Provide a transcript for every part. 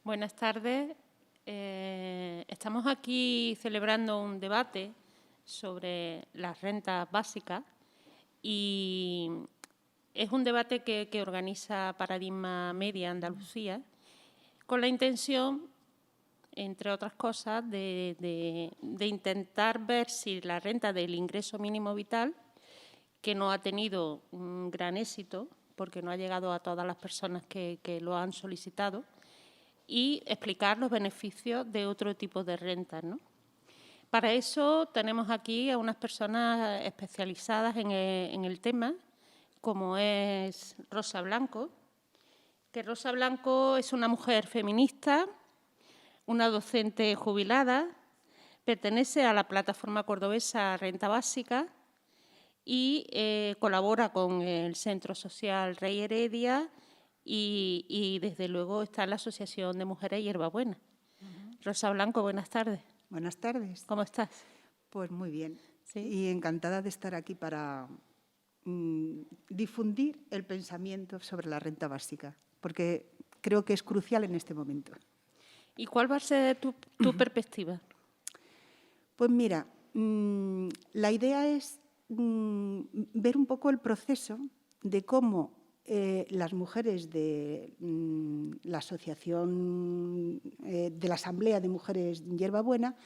Buenas tardes. Estamos aquí celebrando un debate sobre las rentas básicas y es un debate que organiza Paradigma Media Andalucía con la intención, entre otras cosas, de intentar ver si la renta del ingreso mínimo vital, que no ha tenido un gran éxito porque no ha llegado a todas las personas que lo han solicitado, y explicar los beneficios de otro tipo de rentas, ¿no? Para eso tenemos aquí a unas personas especializadas en el tema, como es Rosa Blanco, que Rosa Blanco es una mujer feminista, una docente jubilada, pertenece a la plataforma cordobesa Renta Básica y colabora con el Centro Social Rey Heredia y desde luego está en la Asociación de Mujeres Hierbabuena. Rosa Blanco, buenas tardes. Buenas tardes. ¿Cómo estás? Pues muy bien. ¿Sí? Y encantada de estar aquí para difundir el pensamiento sobre la renta básica, porque creo que es crucial en este momento. ¿Y cuál va a ser tu perspectiva? Pues mira, la idea es ver un poco el proceso de cómo las mujeres de la Asociación de la Asamblea de Mujeres Hierbabuena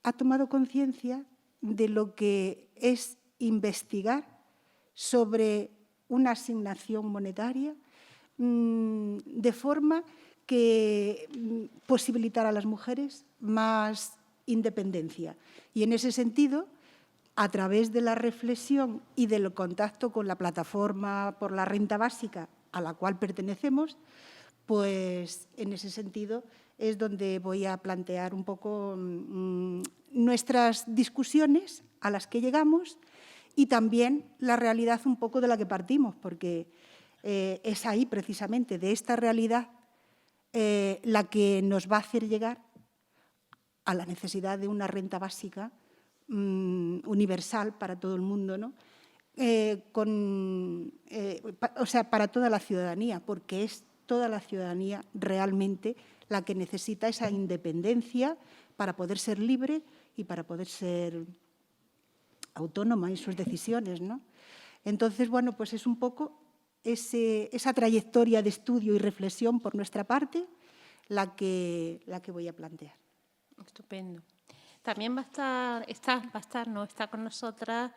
ha tomado conciencia de lo que es investigar sobre una asignación monetaria de forma que posibilitara a las mujeres más independencia. Y en ese sentido, a través de la reflexión y del contacto con la plataforma por la renta básica a la cual pertenecemos, pues en ese sentido es donde voy a plantear un poco nuestras discusiones a las que llegamos y también la realidad un poco de la que partimos, porque es ahí precisamente de esta realidad la que nos va a hacer llegar a la necesidad de una renta básica universal para todo el mundo, ¿no? O sea, para toda la ciudadanía, porque es toda la ciudadanía realmente la que necesita esa independencia para poder ser libre y para poder ser autónoma en sus decisiones, ¿no? Entonces, bueno, pues es un poco esa trayectoria de estudio y reflexión por nuestra parte la que voy a plantear. Estupendo. También está con nosotras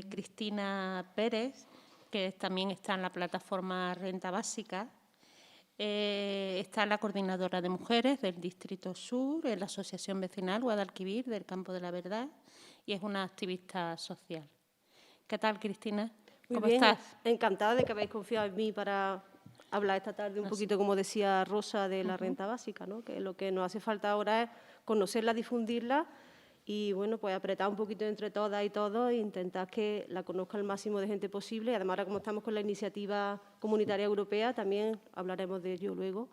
Cristina Pérez, que también está en la plataforma Renta Básica. Está la coordinadora de mujeres del Distrito Sur, en la Asociación Vecinal Guadalquivir del Campo de la Verdad, y es una activista social. ¿Qué tal, Cristina? ¿Cómo estás? Encantada de que habéis confiado en mí para hablar esta tarde un poquito, como decía Rosa, de la renta básica, ¿no? Que lo que nos hace falta ahora es conocerla, difundirla y, bueno, pues apretar un poquito entre todas y todos e intentar que la conozca el máximo de gente posible. Y además, ahora como estamos con la iniciativa comunitaria europea, también hablaremos de ello luego,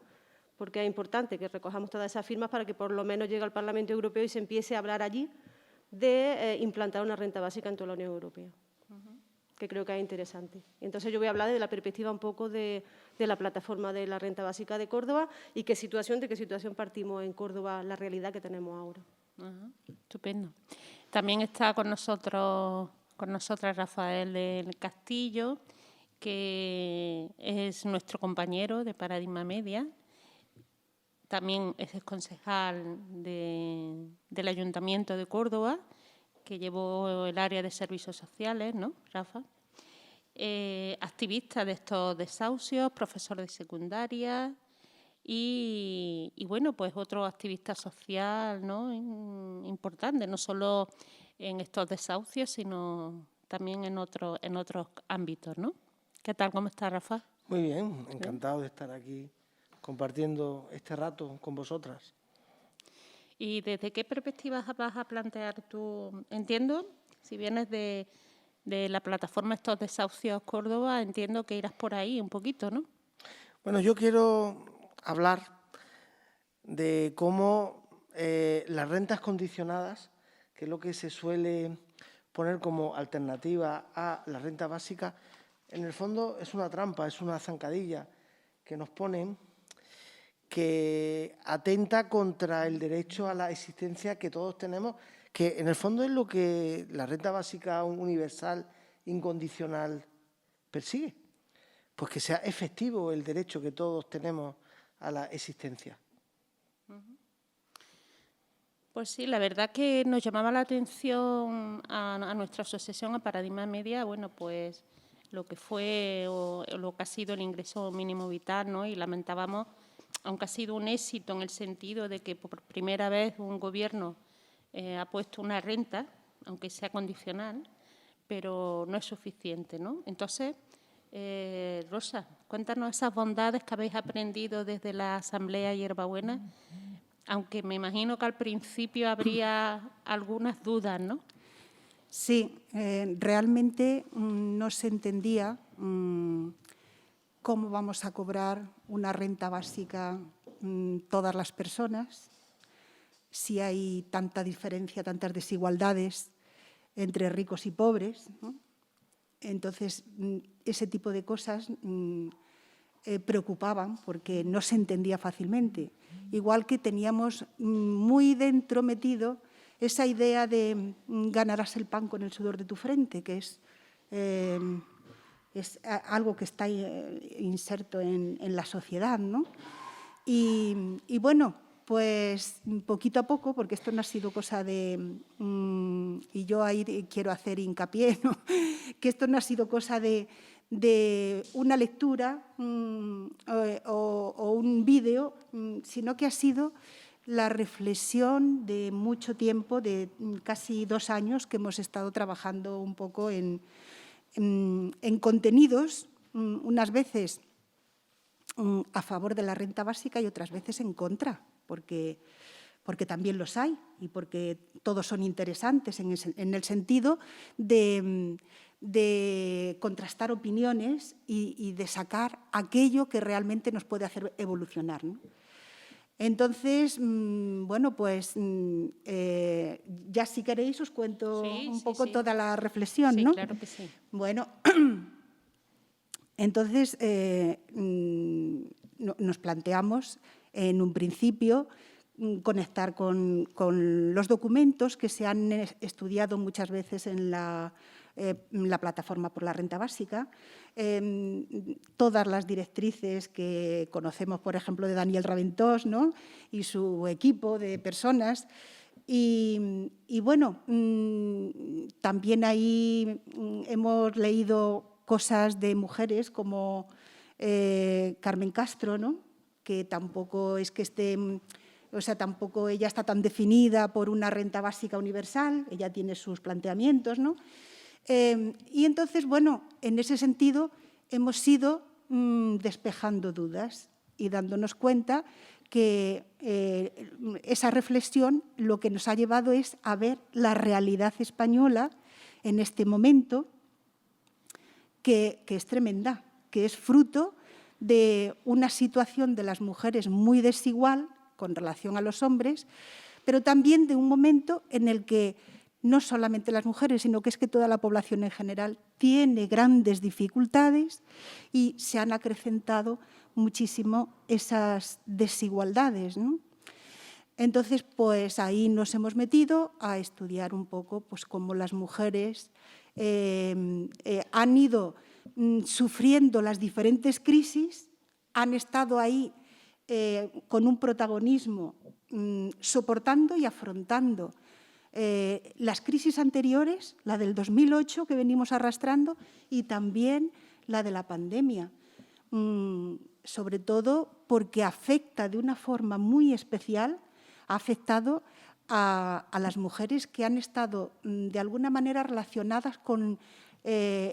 porque es importante que recojamos todas esas firmas para que por lo menos llegue al Parlamento Europeo y se empiece a hablar allí de implantar una renta básica en toda la Unión Europea, que creo que es interesante. Entonces, yo voy a hablar de la perspectiva un poco de la plataforma de la renta básica de Córdoba y de qué situación partimos en Córdoba, la realidad que tenemos ahora. Estupendo. También está con nosotras Rafael del Castillo, que es nuestro compañero de Paradigma Media. También es concejal del Ayuntamiento de Córdoba, que llevó el área de servicios sociales, ¿no, Rafa? Activista de estos desahucios, profesor de secundaria y bueno, pues otro activista social, ¿no? Importante, no solo en estos desahucios, sino también en otros ámbitos, ¿no? ¿Qué tal? ¿Cómo está, Rafa? Muy bien, encantado de estar aquí compartiendo este rato con vosotras. ¿Y desde qué perspectivas vas a plantear tú? Entiendo, si vienes de la plataforma Estos Desahucios Córdoba, entiendo que irás por ahí un poquito, ¿no? Bueno, yo quiero hablar de cómo las rentas condicionadas, que es lo que se suele poner como alternativa a la renta básica, en el fondo es una trampa, es una zancadilla que nos ponen que atenta contra el derecho a la existencia que todos tenemos, que en el fondo es lo que la renta básica universal incondicional persigue, pues que sea efectivo el derecho que todos tenemos a la existencia. Pues sí, la verdad que nos llamaba la atención a nuestra asociación, a Paradigma Media, bueno, pues lo que fue o lo que ha sido el ingreso mínimo vital, ¿no? Y lamentábamos, aunque ha sido un éxito en el sentido de que por primera vez un gobierno ha puesto una renta, aunque sea condicional, pero no es suficiente, ¿no? Entonces, Rosa, cuéntanos esas bondades que habéis aprendido desde la Asamblea Hierbabuena, aunque me imagino que al principio habría algunas dudas, ¿no? Sí, realmente no se entendía cómo vamos a cobrar una renta básica todas las personas, si hay tanta diferencia, tantas desigualdades entre ricos y pobres, ¿no? Entonces, ese tipo de cosas preocupaban porque no se entendía fácilmente. Igual que teníamos muy dentro metido esa idea de ganarás el pan con el sudor de tu frente, que es algo que está inserto en la sociedad, ¿no? Y bueno, pues poquito a poco, porque esto no ha sido cosa de... y yo ahí quiero hacer hincapié, ¿no? Que esto no ha sido cosa de una lectura o un vídeo, sino que ha sido la reflexión de mucho tiempo, de casi 2 años, que hemos estado trabajando un poco en contenidos, unas veces a favor de la renta básica y otras veces en contra, porque también los hay y porque todos son interesantes en el sentido de contrastar opiniones y de sacar aquello que realmente nos puede hacer evolucionar, ¿no? Entonces, bueno, pues ya si queréis os cuento un poco toda la reflexión, ¿no? Sí, claro que sí. Bueno, entonces nos planteamos en un principio conectar con los documentos que se han estudiado muchas veces en la plataforma por la renta básica, todas las directrices que conocemos, por ejemplo, de Daniel Raventós, ¿no? Y su equipo de personas. Y bueno, también ahí hemos leído cosas de mujeres como Carmen Castro, ¿no? Que tampoco es que esté... O sea, tampoco ella está tan definida por una renta básica universal, ella tiene sus planteamientos, ¿no? Y entonces, bueno, en ese sentido hemos ido despejando dudas y dándonos cuenta que esa reflexión lo que nos ha llevado es a ver la realidad española en este momento, que es tremenda, que es fruto de una situación de las mujeres muy desigual con relación a los hombres, pero también de un momento en el que no solamente las mujeres, sino que es que toda la población en general tiene grandes dificultades y se han acrecentado muchísimo esas desigualdades, ¿no? Entonces, pues ahí nos hemos metido a estudiar un poco pues, cómo las mujeres han ido sufriendo las diferentes crisis, han estado ahí con un protagonismo soportando y afrontando las crisis anteriores, la del 2008 que venimos arrastrando y también la de la pandemia, sobre todo porque afecta de una forma muy especial, ha afectado a las mujeres que han estado de alguna manera relacionadas con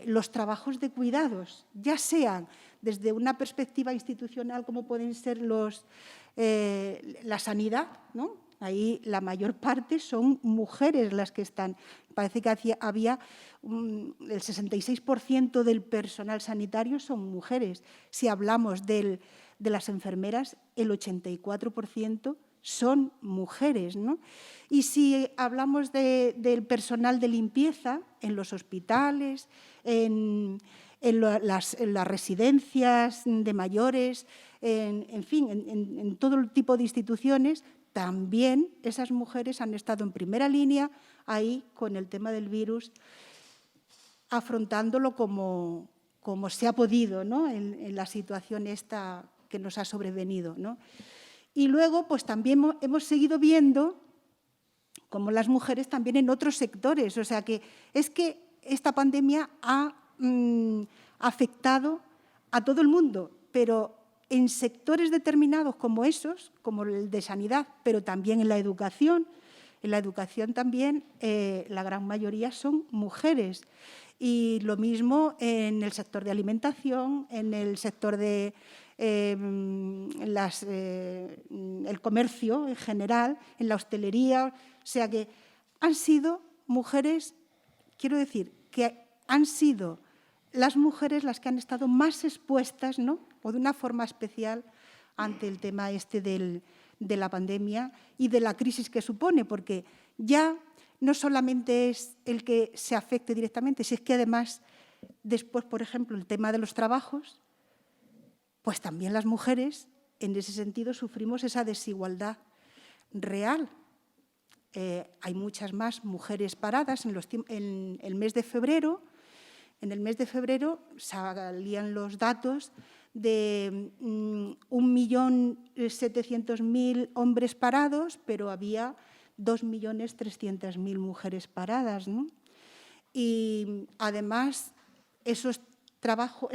los trabajos de cuidados, ya sean desde una perspectiva institucional como pueden ser la sanidad, ¿no? Ahí la mayor parte son mujeres las que están. Parece que había el 66% del personal sanitario son mujeres. Si hablamos de las enfermeras, el 84% son mujeres, ¿no? Y si hablamos del personal de limpieza en los hospitales, en las residencias de mayores, en fin, en todo tipo de instituciones, también esas mujeres han estado en primera línea ahí con el tema del virus, afrontándolo como se ha podido, ¿no? en la situación esta que nos ha sobrevenido, ¿no? Y luego, pues también hemos seguido viendo como las mujeres también en otros sectores. O sea que es que esta pandemia ha afectado a todo el mundo, pero en sectores determinados como esos, como el de sanidad, pero también en la educación. En la educación también la gran mayoría son mujeres. Y lo mismo en el sector de alimentación, en el sector de el comercio en general, en la hostelería. O sea que han sido mujeres, quiero decir, que han sido las mujeres las que han estado más expuestas, ¿no? O de una forma especial ante el tema este de la pandemia y de la crisis que supone, porque ya no solamente es el que se afecte directamente, si es que además después, por ejemplo, el tema de los trabajos, pues también las mujeres, en ese sentido, sufrimos esa desigualdad real. Hay muchas más mujeres paradas en el mes de febrero. En el mes de febrero salían los datos de 1.700.000 hombres parados, pero había 2.300.000 mujeres paradas, ¿no? Y además, esos trabajos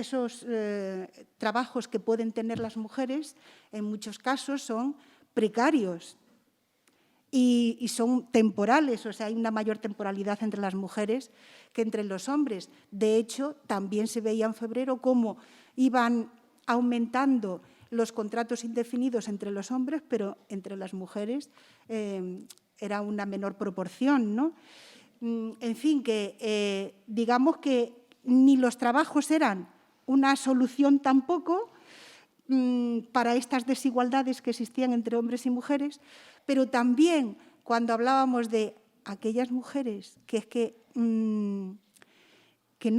que pueden tener las mujeres, en muchos casos son precarios y son temporales, o sea, hay una mayor temporalidad entre las mujeres que entre los hombres. De hecho, también se veía en febrero cómo iban aumentando los contratos indefinidos entre los hombres, pero entre las mujeres era una menor proporción, ¿no? En fin, que digamos que ni los trabajos eran una solución tampoco para estas desigualdades que existían entre hombres y mujeres, pero también cuando hablábamos de aquellas mujeres que no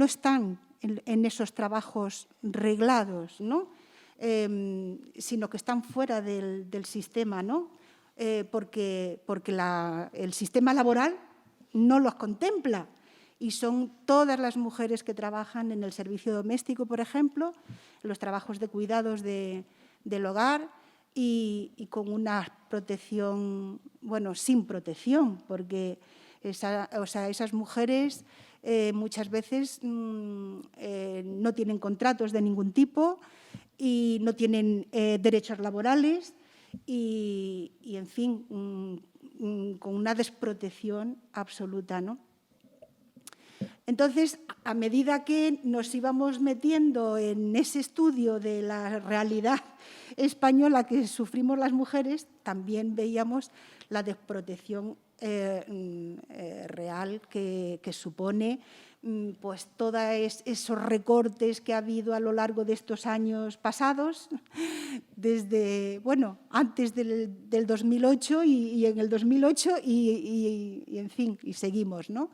están en esos trabajos reglados, ¿no? Sino que están fuera del sistema, ¿no? Porque el sistema laboral no los contempla. Y son todas las mujeres que trabajan en el servicio doméstico, por ejemplo, en los trabajos de cuidados del hogar y con una protección, bueno, sin protección, porque esas mujeres muchas veces no tienen contratos de ningún tipo y no tienen derechos laborales y en fin, con una desprotección absoluta, ¿no? Entonces, a medida que nos íbamos metiendo en ese estudio de la realidad española que sufrimos las mujeres, también veíamos la desprotección real que supone pues todos esos recortes que ha habido a lo largo de estos años pasados, desde, bueno, antes del 2008 y en el 2008 y en fin, y seguimos, ¿no?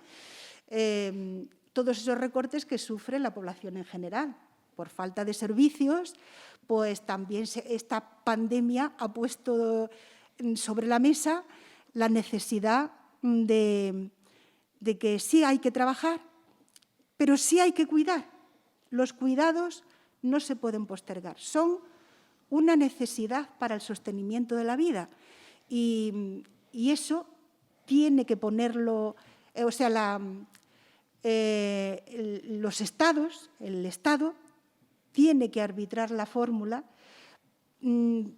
Todos esos recortes que sufre la población en general. Por falta de servicios, pues también esta pandemia ha puesto sobre la mesa la necesidad de que sí hay que trabajar, pero sí hay que cuidar. Los cuidados no se pueden postergar, son una necesidad para el sostenimiento de la vida y eso tiene que ponerlo, o sea, los estados, el Estado, tiene que arbitrar la fórmula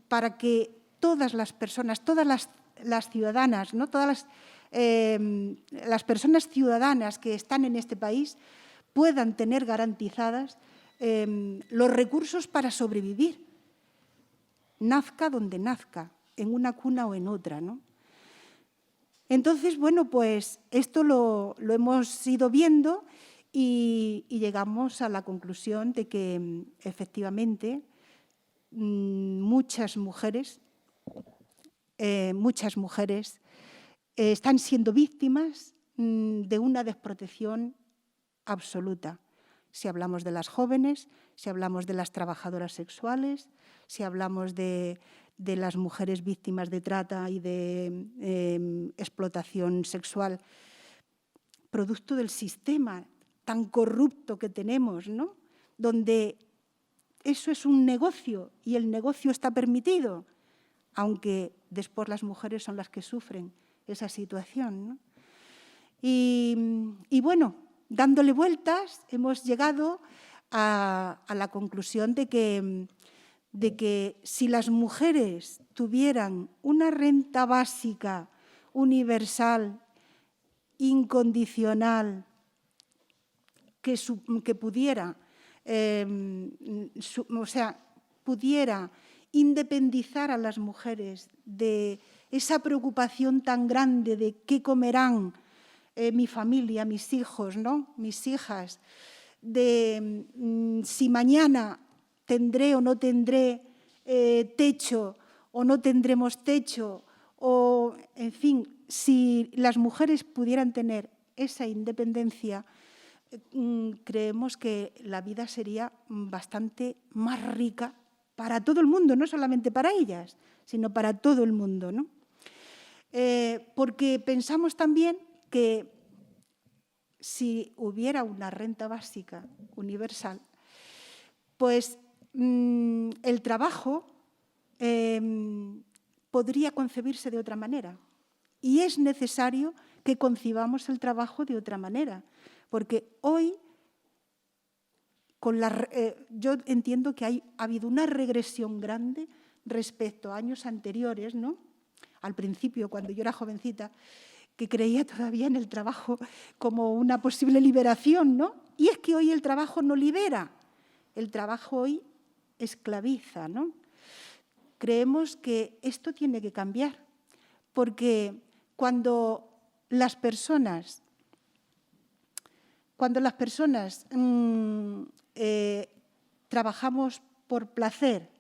para que todas las personas, todas las ciudadanas, ¿no? Todas las personas ciudadanas que están en este país puedan tener garantizadas los recursos para sobrevivir, nazca donde nazca, en una cuna o en otra, ¿no? Entonces, bueno, pues esto lo hemos ido viendo y llegamos a la conclusión de que efectivamente muchas mujeres muchas mujeres están siendo víctimas de una desprotección absoluta. Si hablamos de las jóvenes, si hablamos de las trabajadoras sexuales, si hablamos de las mujeres víctimas de trata y de explotación sexual, producto del sistema tan corrupto que tenemos, ¿no? Donde eso es un negocio y el negocio está permitido, aunque después las mujeres son las que sufren esa situación, ¿no? Y bueno, dándole vueltas, hemos llegado a la conclusión de que si las mujeres tuvieran una renta básica universal, incondicional, que pudiera, pudiera independizar a las mujeres de esa preocupación tan grande de qué comerán mi familia, mis hijos, ¿no? Mis hijas, de si mañana tendré o no tendré techo o no tendremos techo, o, en fin, si las mujeres pudieran tener esa independencia, creemos que la vida sería bastante más rica para todo el mundo, no solamente para ellas, sino para todo el mundo, ¿no? Porque pensamos también que si hubiera una renta básica universal, pues el trabajo podría concebirse de otra manera. Y es necesario que concibamos el trabajo de otra manera, porque hoy yo entiendo que ha habido una regresión grande respecto a años anteriores, ¿no? Al principio, cuando yo era jovencita, que creía todavía en el trabajo como una posible liberación, ¿no? Y es que hoy el trabajo no libera, el trabajo hoy esclaviza, ¿no? Creemos que esto tiene que cambiar, porque cuando las personas trabajamos por placer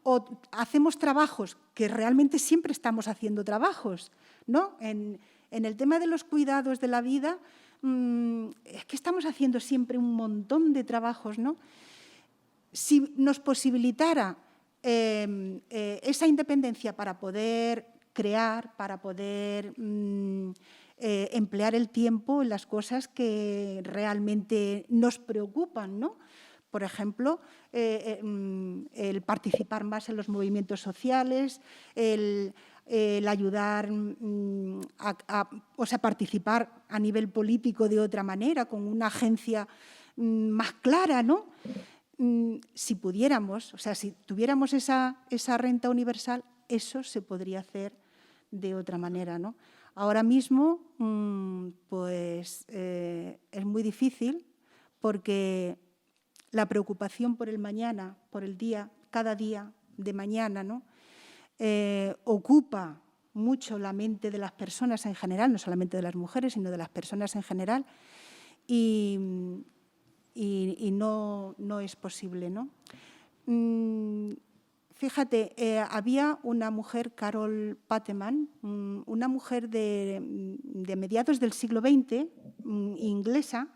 o hacemos trabajos, que realmente siempre estamos haciendo trabajos, ¿no? En el tema de los cuidados de la vida, es que estamos haciendo siempre un montón de trabajos, ¿no? Si nos posibilitara esa independencia para poder crear, para poder emplear el tiempo en las cosas que realmente nos preocupan, ¿no? Por ejemplo, el participar más en los movimientos sociales, el ayudar a participar a nivel político de otra manera, con una agencia más clara, ¿no? Si pudiéramos, o sea, si tuviéramos esa renta universal, eso se podría hacer de otra manera, ¿no? Ahora mismo, pues, es muy difícil porque la preocupación por el mañana, por el día, cada día de mañana, ¿no? Ocupa mucho la mente de las personas en general, no solamente de las mujeres, sino de las personas en general, y no es posible, ¿no? Fíjate, había una mujer, Carol Pateman, una mujer de mediados del siglo XX, inglesa,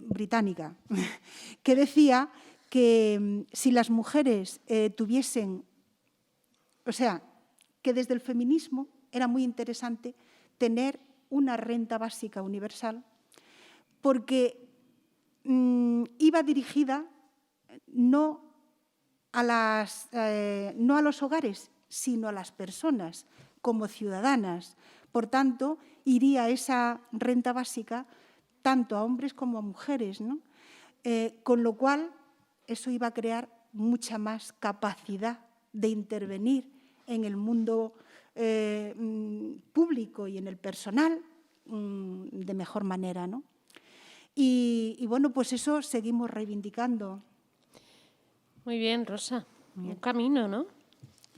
británica, que decía que si las mujeres tuviesen, o sea, que desde el feminismo era muy interesante tener una renta básica universal, porque iba dirigida no a los hogares, sino a las personas como ciudadanas. Por tanto, iría esa renta básica tanto a hombres como a mujeres, ¿no? Con lo cual, eso iba a crear mucha más capacidad de intervenir en el mundo público y en el personal de mejor manera, ¿no? Y bueno, pues eso seguimos reivindicando. Muy bien, Rosa. Un camino, ¿no?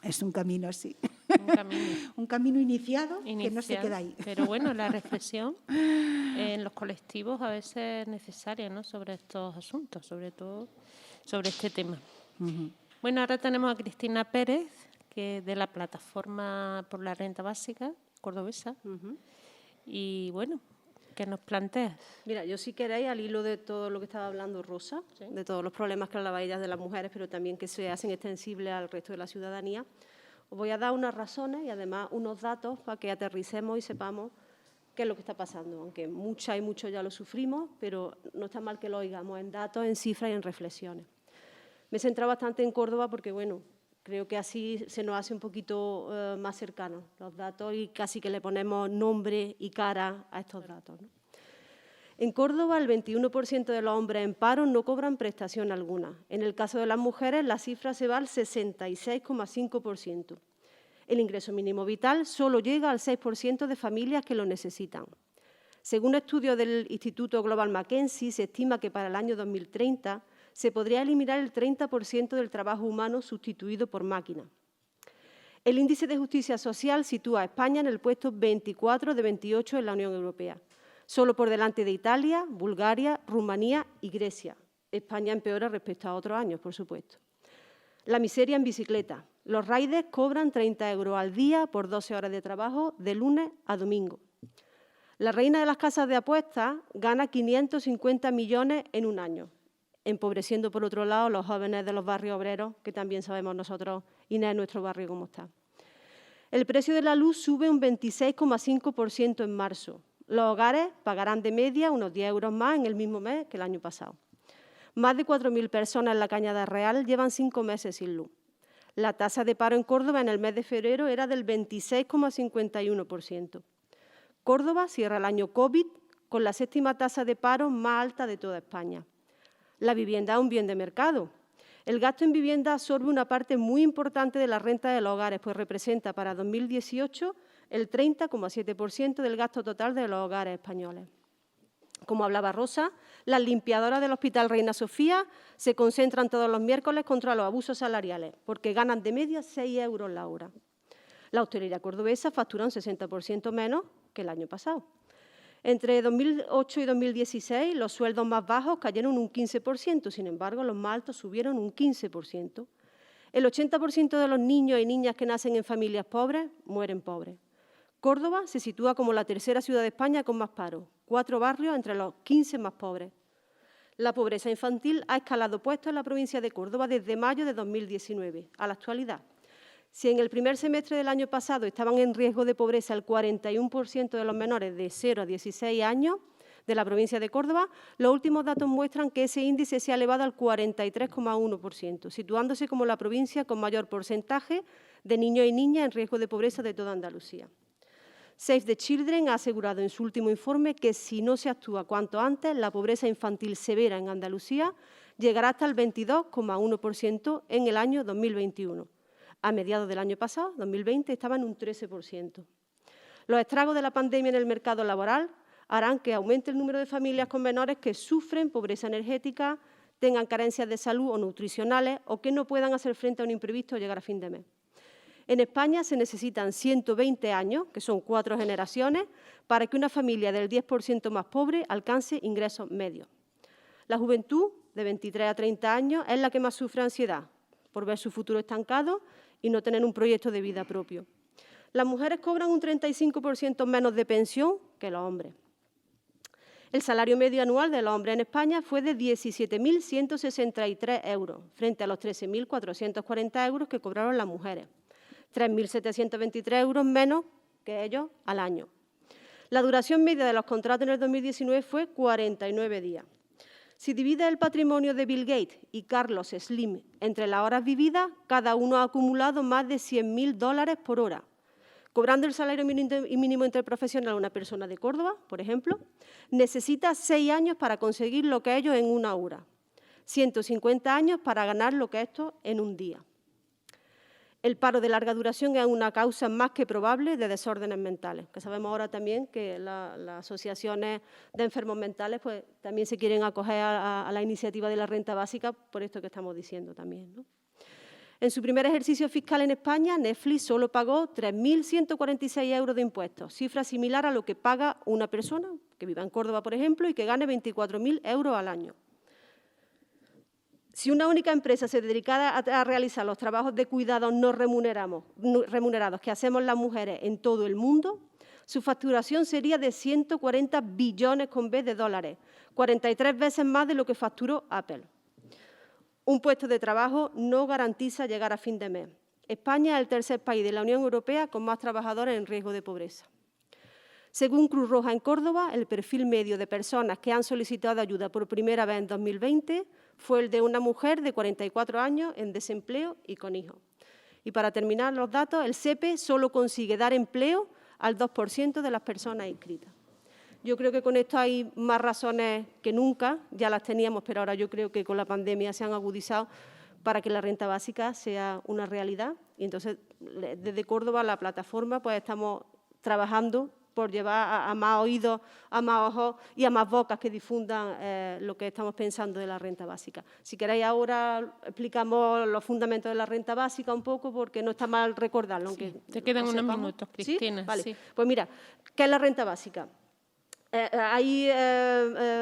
Es un camino, sí. Un camino. Un camino iniciado que no se queda ahí. Pero bueno, la reflexión en los colectivos a veces es necesaria, ¿no? Sobre estos asuntos, sobre todo sobre este tema. Bueno, ahora tenemos a Cristina Pérez, que de la Plataforma por la Renta Básica cordobesa. Y bueno, ¿qué nos planteas? Mira, yo si queréis, al hilo de todo lo que estaba hablando Rosa, de todos los problemas que hablaba ella de las mujeres, pero también que se hacen extensibles al resto de la ciudadanía, os voy a dar unas razones y además unos datos para que aterricemos y sepamos qué es lo que está pasando, aunque muchas y muchos ya lo sufrimos, pero no está mal que lo oigamos en datos, en cifras y en reflexiones. Me he centrado bastante en Córdoba porque, bueno, creo que así se nos hace un poquito más cercanos los datos y casi que le ponemos nombre y cara a estos datos, ¿no? En Córdoba, el 21% de los hombres en paro no cobran prestación alguna. En el caso de las mujeres, la cifra se va al 66,5%. El ingreso mínimo vital solo llega al 6% de familias que lo necesitan. Según estudios del Instituto Global Mackenzie, se estima que para el año 2030 se podría eliminar el 30% del trabajo humano sustituido por máquinas. El índice de justicia social sitúa a España en el puesto 24 de 28 en la Unión Europea, solo por delante de Italia, Bulgaria, Rumanía y Grecia. España empeora respecto a otros años, por supuesto. La miseria en bicicleta. Los riders cobran 30 € al día por 12 horas de trabajo de lunes a domingo. La reina de las casas de apuestas gana 550 millones en un año, empobreciendo, por otro lado, los jóvenes de los barrios obreros, que también sabemos nosotros, Inés, nuestro barrio, cómo está. El precio de la luz sube un 26,5% en marzo. Los hogares pagarán de media unos 10 € más en el mismo mes que el año pasado. Más de 4.000 personas en la Cañada Real llevan 5 meses sin luz. La tasa de paro en Córdoba en el mes de febrero era del 26,51%. Córdoba cierra el año COVID con la 7ª tasa de paro más alta de toda España. La vivienda es un bien de mercado. El gasto en vivienda absorbe una parte muy importante de la renta de los hogares, pues representa para 2018 el 30,7% del gasto total de los hogares españoles. Como hablaba Rosa, las limpiadoras del Hospital Reina Sofía se concentran todos los miércoles contra los abusos salariales, porque ganan de media 6 € la hora. La hostelería cordobesa factura un 60% menos que el año pasado. Entre 2008 y 2016, los sueldos más bajos cayeron un 15%, sin embargo, los más altos subieron un 15%. El 80% de los niños y niñas que nacen en familias pobres mueren pobres. Córdoba se sitúa como la tercera ciudad de España con más paro, 4 barrios entre los 15 más pobres. La pobreza infantil ha escalado puestos en la provincia de Córdoba desde mayo de 2019 a la actualidad. Si en el primer semestre del año pasado estaban en riesgo de pobreza el 41% de los menores de 0 a 16 años de la provincia de Córdoba, los últimos datos muestran que ese índice se ha elevado al 43,1%, situándose como la provincia con mayor porcentaje de niños y niñas en riesgo de pobreza de toda Andalucía. Save the Children ha asegurado en su último informe que si no se actúa cuanto antes, la pobreza infantil severa en Andalucía llegará hasta el 22,1% en el año 2021. A mediados del año pasado, 2020, estaba en un 13%. Los estragos de la pandemia en el mercado laboral harán que aumente el número de familias con menores que sufren pobreza energética, tengan carencias de salud o nutricionales o que no puedan hacer frente a un imprevisto o llegar a fin de mes. En España se necesitan 120 años, que son 4 generaciones, para que una familia del 10% más pobre alcance ingresos medios. La juventud, de 23 a 30 años, es la que más sufre ansiedad por ver su futuro estancado y no tener un proyecto de vida propio. Las mujeres cobran un 35% menos de pensión que los hombres. El salario medio anual de los hombres en España fue de 17.163 € frente a los 13.440 € que cobraron las mujeres. 3.723 € menos que ellos al año. La duración media de los contratos en el 2019 fue 49 días. Si divide el patrimonio de Bill Gates y Carlos Slim entre las horas vividas, cada uno ha acumulado más de 100.000 $ por hora. Cobrando el salario mínimo interprofesional a una persona de Córdoba, por ejemplo, necesita 6 años para conseguir lo que ellos en una hora, 150 años para ganar lo que esto en un día. El paro de larga duración es una causa más que probable de desórdenes mentales, que sabemos ahora también que las asociaciones de enfermos mentales pues, también se quieren acoger a la iniciativa de la renta básica por esto que estamos diciendo también, ¿no? En su primer ejercicio fiscal en España, Netflix solo pagó 3.146 € de impuestos, cifra similar a lo que paga una persona que viva en Córdoba, por ejemplo, y que gane 24.000 € al año. Si una única empresa se dedicara a realizar los trabajos de cuidados no remunerados que hacemos las mujeres en todo el mundo, su facturación sería de 140 billones con B de dólares, 43 veces más de lo que facturó Apple. Un puesto de trabajo no garantiza llegar a fin de mes. España es el tercer país de la Unión Europea con más trabajadores en riesgo de pobreza. Según Cruz Roja en Córdoba, el perfil medio de personas que han solicitado ayuda por primera vez en 2020 fue el de una mujer de 44 años en desempleo y con hijos. Y para terminar los datos, el SEPE solo consigue dar empleo al 2% de las personas inscritas. Yo creo que con esto hay más razones que nunca, ya las teníamos, pero ahora yo creo que con la pandemia se han agudizado para que la renta básica sea una realidad. Y entonces, desde Córdoba, la plataforma, pues estamos trabajando por llevar a más oídos, a más ojos y a más bocas que difundan lo que estamos pensando de la renta básica. Si queréis, ahora explicamos los fundamentos de la renta básica un poco, porque no está mal recordarlo. Sí, aunque te quedan unos sepamos. minutos, Cristina. ¿Sí? Vale. Sí. Pues mira, ¿qué es la renta básica? Hay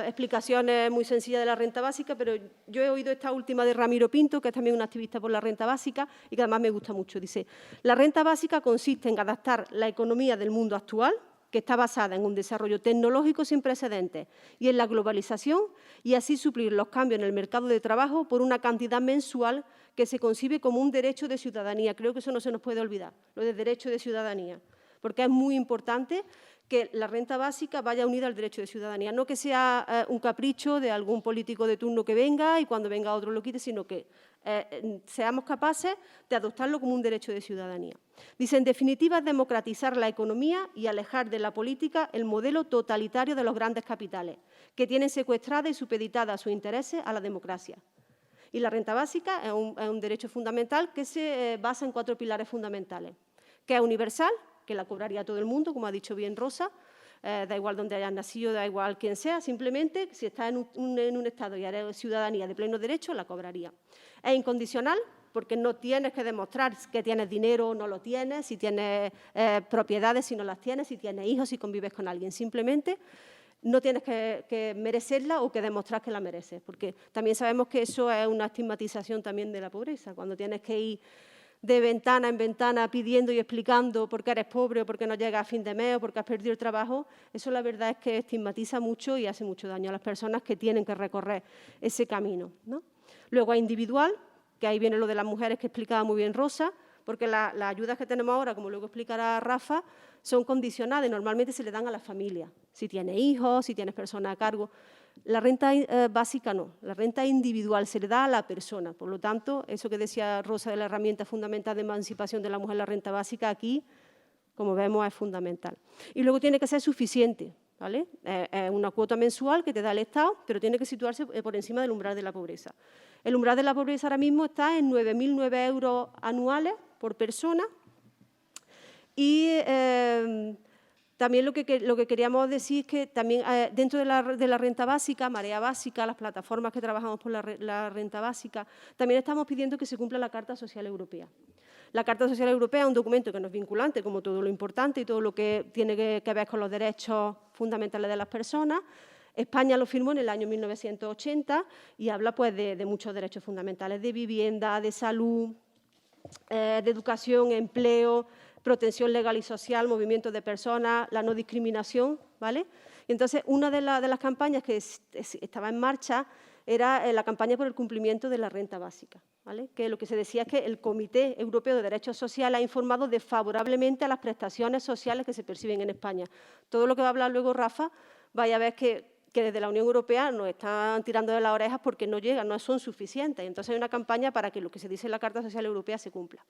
explicaciones muy sencillas de la renta básica, pero yo he oído esta última de Ramiro Pinto, que es también un activista por la renta básica y que además me gusta mucho. Dice, la renta básica consiste en adaptar la economía del mundo actual, que está basada en un desarrollo tecnológico sin precedentes y en la globalización, y así suplir los cambios en el mercado de trabajo por una cantidad mensual que se concibe como un derecho de ciudadanía. Creo que eso no se nos puede olvidar, lo de derecho de ciudadanía, porque es muy importante que la renta básica vaya unida al derecho de ciudadanía, no que sea un capricho de algún político de turno que venga y cuando venga otro lo quite, sino que seamos capaces de adoptarlo como un derecho de ciudadanía. Dice, en definitiva, es democratizar la economía y alejar de la política el modelo totalitario de los grandes capitales, que tienen secuestrada y supeditada a sus intereses a la democracia. Y la renta básica es un derecho fundamental que se basa en 4 pilares fundamentales, que es universal, que la cobraría todo el mundo, como ha dicho bien Rosa, da igual donde hayas nacido, da igual quién sea, simplemente si estás en un Estado y eres ciudadanía de pleno derecho, la cobraría. Es incondicional, porque no tienes que demostrar que tienes dinero o no lo tienes, si tienes propiedades, si no las tienes, si tienes hijos, si convives con alguien. Simplemente no tienes que merecerla o que demostrar que la mereces, porque también sabemos que eso es una estigmatización también de la pobreza, cuando tienes que ir de ventana en ventana pidiendo y explicando por qué eres pobre o por qué no llegas a fin de mes o por qué has perdido el trabajo, eso la verdad es que estigmatiza mucho y hace mucho daño a las personas que tienen que recorrer ese camino, ¿no? Luego hay individual, que ahí viene lo de las mujeres que explicaba muy bien Rosa, porque las ayudas que tenemos ahora, como luego explicará Rafa, son condicionadas y normalmente se le dan a las familias, si tienes hijos, si tienes personas a cargo. La renta básica no, la renta individual se le da a la persona. Por lo tanto, eso que decía Rosa de la herramienta fundamental de emancipación de la mujer, la renta básica, aquí, como vemos, es fundamental. Y luego tiene que ser suficiente, ¿vale? Es una cuota mensual que te da el Estado, pero tiene que situarse por encima del umbral de la pobreza. El umbral de la pobreza ahora mismo está en 9.009 euros anuales por persona y también lo que queríamos decir es que también dentro de la renta básica, Marea Básica, las plataformas que trabajamos por la renta básica, también estamos pidiendo que se cumpla la Carta Social Europea. La Carta Social Europea es un documento que no es vinculante, como todo lo importante y todo lo que tiene que ver con los derechos fundamentales de las personas. España lo firmó en el año 1980 y habla pues, de muchos derechos fundamentales, de vivienda, de salud, de educación, empleo, protección legal y social, movimiento de personas, la no discriminación, ¿vale? Y entonces, una de las campañas que estaba en marcha era la campaña por el cumplimiento de la renta básica, ¿vale? Que lo que se decía es que el Comité Europeo de Derechos Sociales ha informado desfavorablemente a las prestaciones sociales que se perciben en España. Todo lo que va a hablar luego Rafa, vaya a ver que desde la Unión Europea nos están tirando de las orejas porque no llegan, no son suficientes. Entonces hay una campaña para que lo que se dice en la Carta Social Europea se cumpla.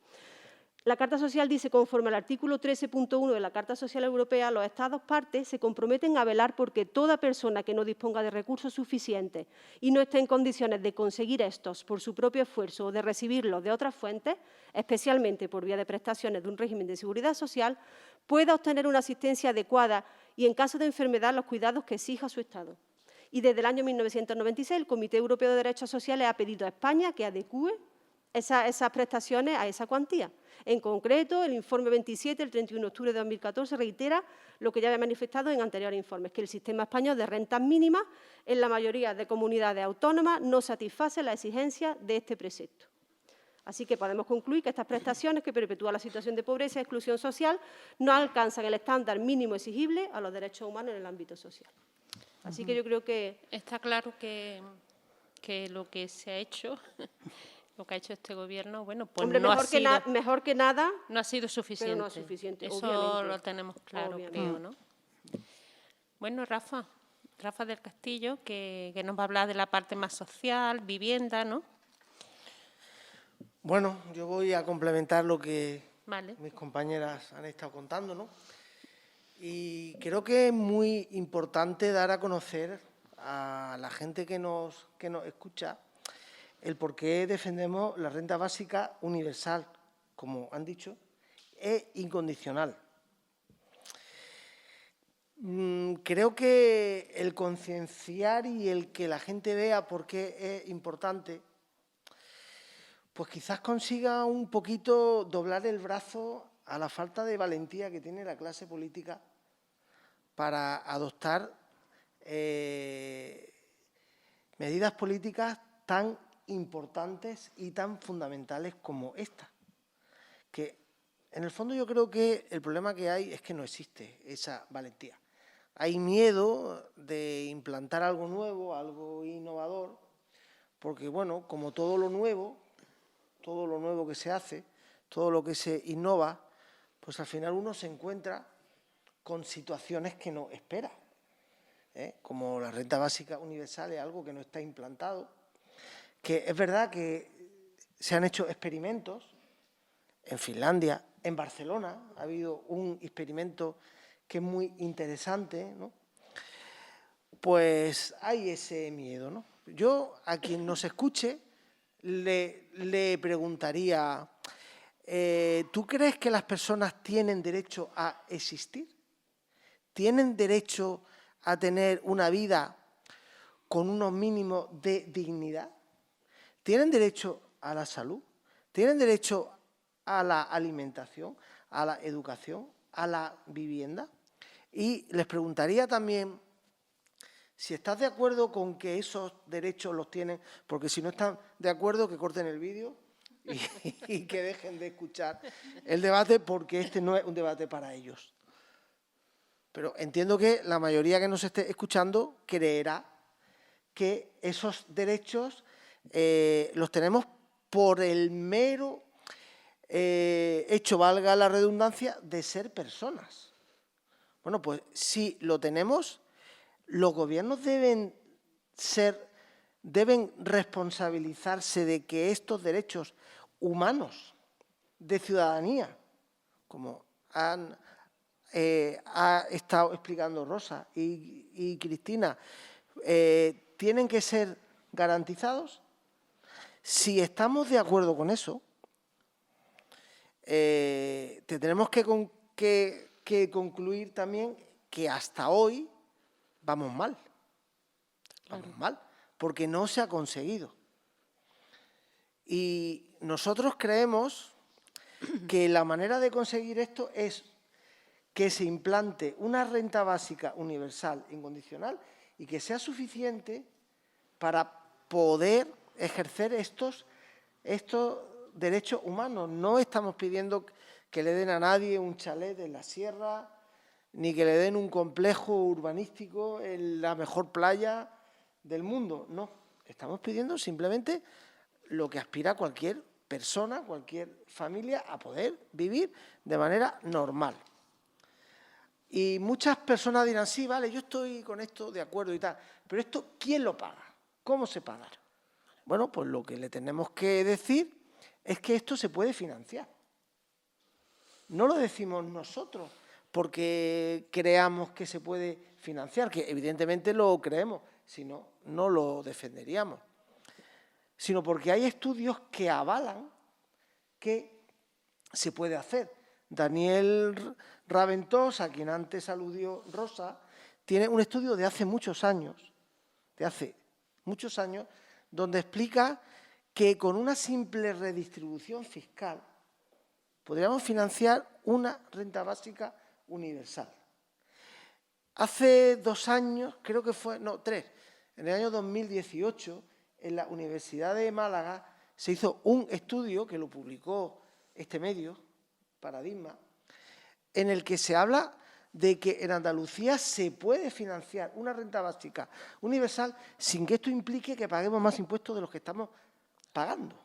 La Carta Social dice, conforme al artículo 13.1 de la Carta Social Europea, los Estados partes se comprometen a velar porque toda persona que no disponga de recursos suficientes y no esté en condiciones de conseguir estos por su propio esfuerzo o de recibirlos de otras fuentes, especialmente por vía de prestaciones de un régimen de seguridad social, pueda obtener una asistencia adecuada y, en caso de enfermedad, los cuidados que exija su Estado. Y desde el año 1996 el Comité Europeo de Derechos Sociales ha pedido a España que adecúe esas prestaciones a esa cuantía. En concreto, el informe 27, el 31 de octubre de 2014, reitera lo que ya había manifestado en anteriores informes, que el sistema español de rentas mínimas en la mayoría de comunidades autónomas no satisface las exigencias de este precepto. Así que podemos concluir que estas prestaciones que perpetúan la situación de pobreza y exclusión social no alcanzan el estándar mínimo exigible a los derechos humanos en el ámbito social. Así que yo creo que... Está claro que lo que se ha hecho, lo que ha hecho este Gobierno, bueno, pues Hombre, no mejor que nada, no ha sido suficiente. pero no es suficiente, Eso obviamente. lo tenemos claro, Obviamente. creo, ¿no? Bueno, Rafa del Castillo, que nos va a hablar de la parte más social, vivienda, ¿no? Bueno, yo voy a complementar lo que Vale. mis compañeras han estado contando, ¿no? Y creo que es muy importante dar a conocer a la gente que nos escucha el por qué defendemos la renta básica universal, como han dicho, e incondicional. Creo que el concienciar y el que la gente vea por qué es importante, pues quizás consiga un poquito doblar el brazo a la falta de valentía que tiene la clase política para adoptar medidas políticas tan importantes y tan fundamentales como esta. Que en el fondo yo creo que el problema que hay es que no existe esa valentía. Hay miedo de implantar algo nuevo, algo innovador, porque, bueno, como todo lo nuevo que se hace, todo lo que se innova, pues al final uno se encuentra con situaciones que no espera, como la renta básica universal es algo que no está implantado, que es verdad que se han hecho experimentos en Finlandia, en Barcelona ha habido un experimento que es muy interesante, ¿no? Pues hay ese miedo, ¿no? Yo a quien nos escuche le preguntaría, ¿tú crees que las personas tienen derecho a existir? ¿Tienen derecho a tener una vida con unos mínimos de dignidad? ¿Tienen derecho a la salud? ¿Tienen derecho a la alimentación, a la educación, a la vivienda? Y les preguntaría también si estás de acuerdo con que esos derechos los tienen, porque si no están de acuerdo, que corten el vídeo y que dejen de escuchar el debate, porque este no es un debate para ellos. Pero entiendo que la mayoría que nos esté escuchando creerá que esos derechos los tenemos por el mero hecho, valga la redundancia, de ser personas. Bueno, pues si lo tenemos, los gobiernos deben responsabilizarse de que estos derechos humanos de ciudadanía, como ha estado explicando Rosa y Cristina, tienen que ser garantizados. Si estamos de acuerdo con eso, tenemos que concluir también que hasta hoy vamos mal. Vamos mal, porque no se ha conseguido. Y nosotros creemos que la manera de conseguir esto es que se implante una renta básica universal incondicional y que sea suficiente para poder ejercer estos derechos humanos. No estamos pidiendo que le den a nadie un chalet en la sierra, ni que le den un complejo urbanístico en la mejor playa del mundo. No, estamos pidiendo simplemente lo que aspira cualquier persona, cualquier familia, a poder vivir de manera normal. Y muchas personas dirán, sí, vale, yo estoy con esto de acuerdo y tal, pero esto, ¿quién lo paga? ¿Cómo se paga? Bueno, pues lo que le tenemos que decir es que esto se puede financiar. No lo decimos nosotros porque creamos que se puede financiar, que evidentemente lo creemos, si no, no lo defenderíamos, sino porque hay estudios que avalan que se puede hacer. Daniel Raventós, a quien antes aludió Rosa, tiene un estudio de hace muchos años, donde explica que con una simple redistribución fiscal podríamos financiar una renta básica universal. Hace 2 años, creo que fue, no, 3, en el año 2018, en la Universidad de Málaga se hizo un estudio que lo publicó este medio, Paradigma, en el que se habla de que en Andalucía se puede financiar una renta básica universal sin que esto implique que paguemos más impuestos de los que estamos pagando.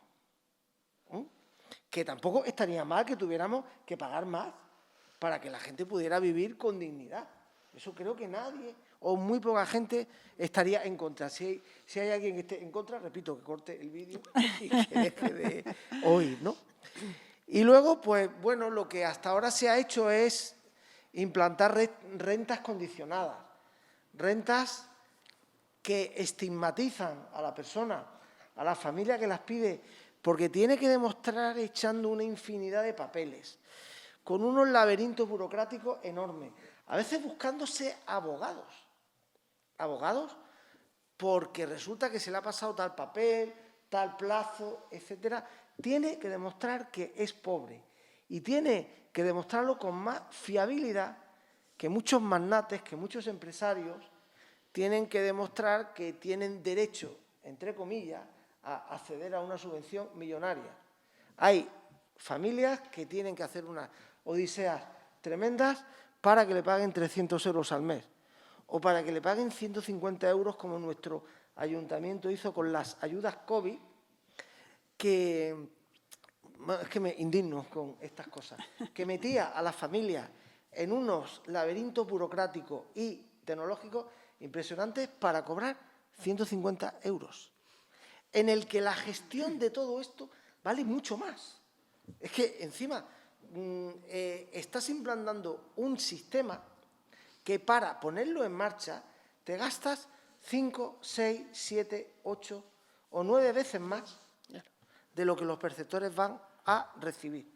Que tampoco estaría mal que tuviéramos que pagar más para que la gente pudiera vivir con dignidad. Eso creo que nadie o muy poca gente estaría en contra. Si hay alguien que esté en contra, repito, que corte el vídeo y que deje de oír, ¿no? Y luego, pues bueno, lo que hasta ahora se ha hecho es implantar rentas condicionadas, rentas que estigmatizan a la persona, a la familia que las pide, porque tiene que demostrar echando una infinidad de papeles, con unos laberintos burocráticos enormes, a veces buscándose abogados porque resulta que se le ha pasado tal papel, tal plazo, etcétera. Tiene que demostrar que es pobre y tiene que demostrarlo con más fiabilidad que muchos magnates, que muchos empresarios tienen que demostrar que tienen derecho, entre comillas, a acceder a una subvención millonaria. Hay familias que tienen que hacer unas odiseas tremendas para que le paguen 300 euros al mes o para que le paguen 150 euros como nuestro ayuntamiento hizo con las ayudas COVID, que es que me indigno con estas cosas, que metía a las familias en unos laberintos burocráticos y tecnológicos impresionantes para cobrar 150 euros, en el que la gestión de todo esto vale mucho más. Es que encima estás implantando un sistema que para ponerlo en marcha te gastas 5, 6, 7, 8 o 9 veces más de lo que los perceptores van a recibir.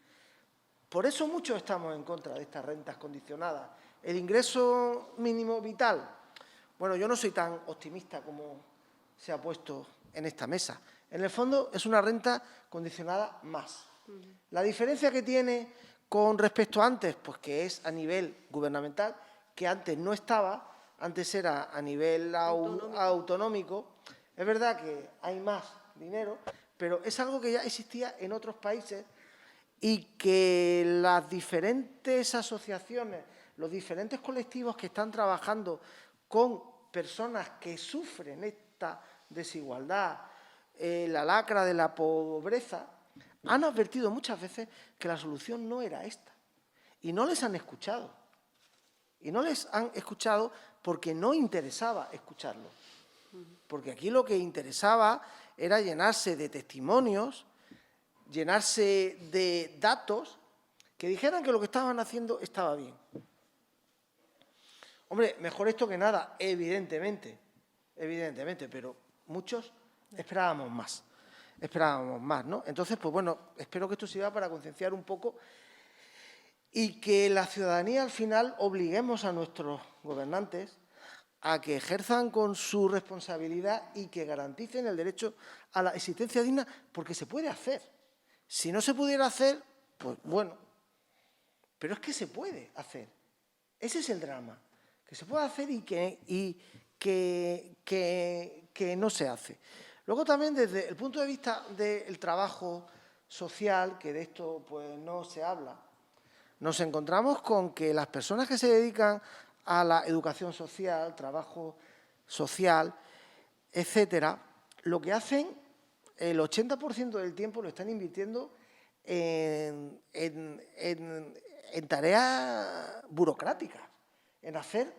Por eso muchos estamos en contra de estas rentas condicionadas. El ingreso mínimo vital, bueno, yo no soy tan optimista como se ha puesto en esta mesa. En el fondo es una renta condicionada más. La diferencia que tiene con respecto a antes, pues que es a nivel gubernamental, que antes no estaba, antes era a nivel autonómico. Es verdad que hay más dinero, pero es algo que ya existía en otros países y que las diferentes asociaciones, los diferentes colectivos que están trabajando con personas que sufren esta desigualdad, la lacra de la pobreza, han advertido muchas veces que la solución no era esta. Y no les han escuchado. Y no les han escuchado porque no interesaba escucharlo. Porque aquí lo que interesaba era llenarse de testimonios, llenarse de datos que dijeran que lo que estaban haciendo estaba bien. Hombre, mejor esto que nada, evidentemente, pero muchos esperábamos más, ¿no? Entonces, pues bueno, espero que esto sirva para concienciar un poco y que la ciudadanía al final obliguemos a nuestros gobernantes a que ejerzan con su responsabilidad y que garanticen el derecho a la existencia digna, porque se puede hacer. Si no se pudiera hacer, pues bueno, pero es que se puede hacer. Ese es el drama, que se puede hacer y que no se hace. Luego también desde el punto de vista del trabajo social, que de esto pues no se habla, nos encontramos con que las personas que se dedican a la educación social, trabajo social, etcétera, lo que hacen, el 80% del tiempo lo están invirtiendo en tareas burocráticas, en hacer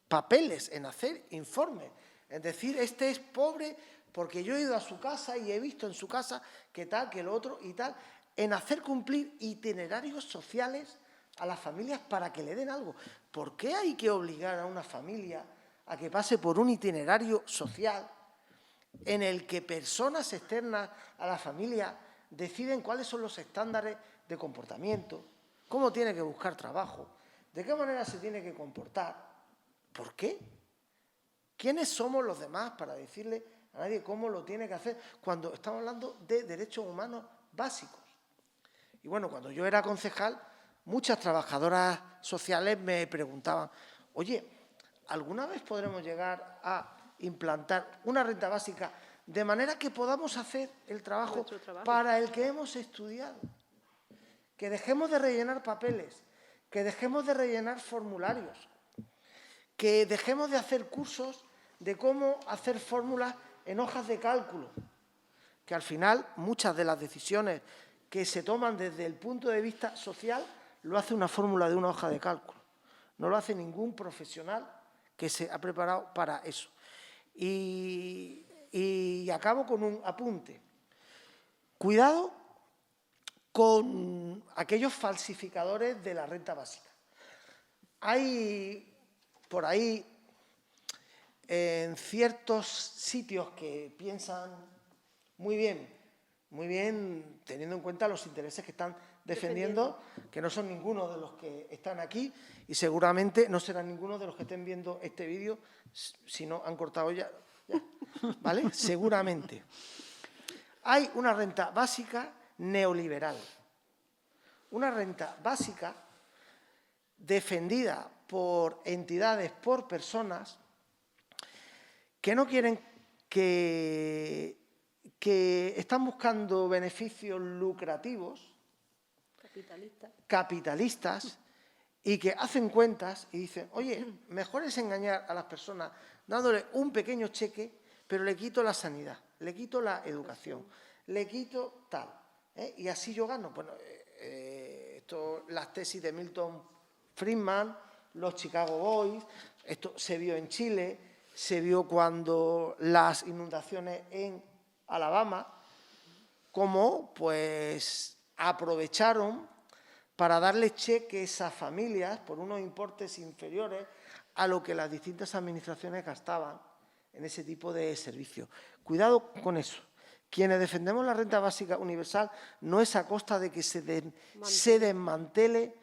papeles, en hacer informes. Es decir, este es pobre porque yo he ido a su casa y he visto en su casa que tal, que lo otro y tal, en hacer cumplir itinerarios sociales a las familias para que le den algo. ¿Por qué hay que obligar a una familia a que pase por un itinerario social en el que personas externas a la familia deciden cuáles son los estándares de comportamiento, cómo tiene que buscar trabajo, de qué manera se tiene que comportar? ¿Por qué? ¿Quiénes somos los demás para decirle a nadie cómo lo tiene que hacer cuando estamos hablando de derechos humanos básicos? Y bueno, cuando yo era concejal, muchas trabajadoras sociales me preguntaban, oye, ¿alguna vez podremos llegar a implantar una renta básica de manera que podamos hacer el trabajo para el que hemos estudiado? Que dejemos de rellenar papeles, que dejemos de rellenar formularios, que dejemos de hacer cursos de cómo hacer fórmulas en hojas de cálculo, que al final muchas de las decisiones que se toman desde el punto de vista social lo hace una fórmula de una hoja de cálculo. No lo hace ningún profesional que se ha preparado para eso. Y acabo con un apunte. Cuidado con aquellos falsificadores de la renta básica. Hay por ahí, en ciertos sitios que piensan muy bien, teniendo en cuenta los intereses que están defendiendo, que no son ninguno de los que están aquí y seguramente no serán ninguno de los que estén viendo este vídeo, si no han cortado ya, ¿vale? Seguramente. Hay una renta básica neoliberal, una renta básica defendida por entidades, por personas que no quieren, que están buscando beneficios lucrativos, capitalistas, y que hacen cuentas y dicen, oye, mejor es engañar a las personas dándole un pequeño cheque, pero le quito la sanidad, le quito la educación, le quito tal, y así yo gano. Bueno, las tesis de Milton Friedman, los Chicago Boys, esto se vio en Chile, se vio cuando las inundaciones en Alabama, cómo pues aprovecharon para darle cheques a familias por unos importes inferiores a lo que las distintas administraciones gastaban en ese tipo de servicios. Cuidado con eso. Quienes defendemos la renta básica universal no es a costa de que se desmantele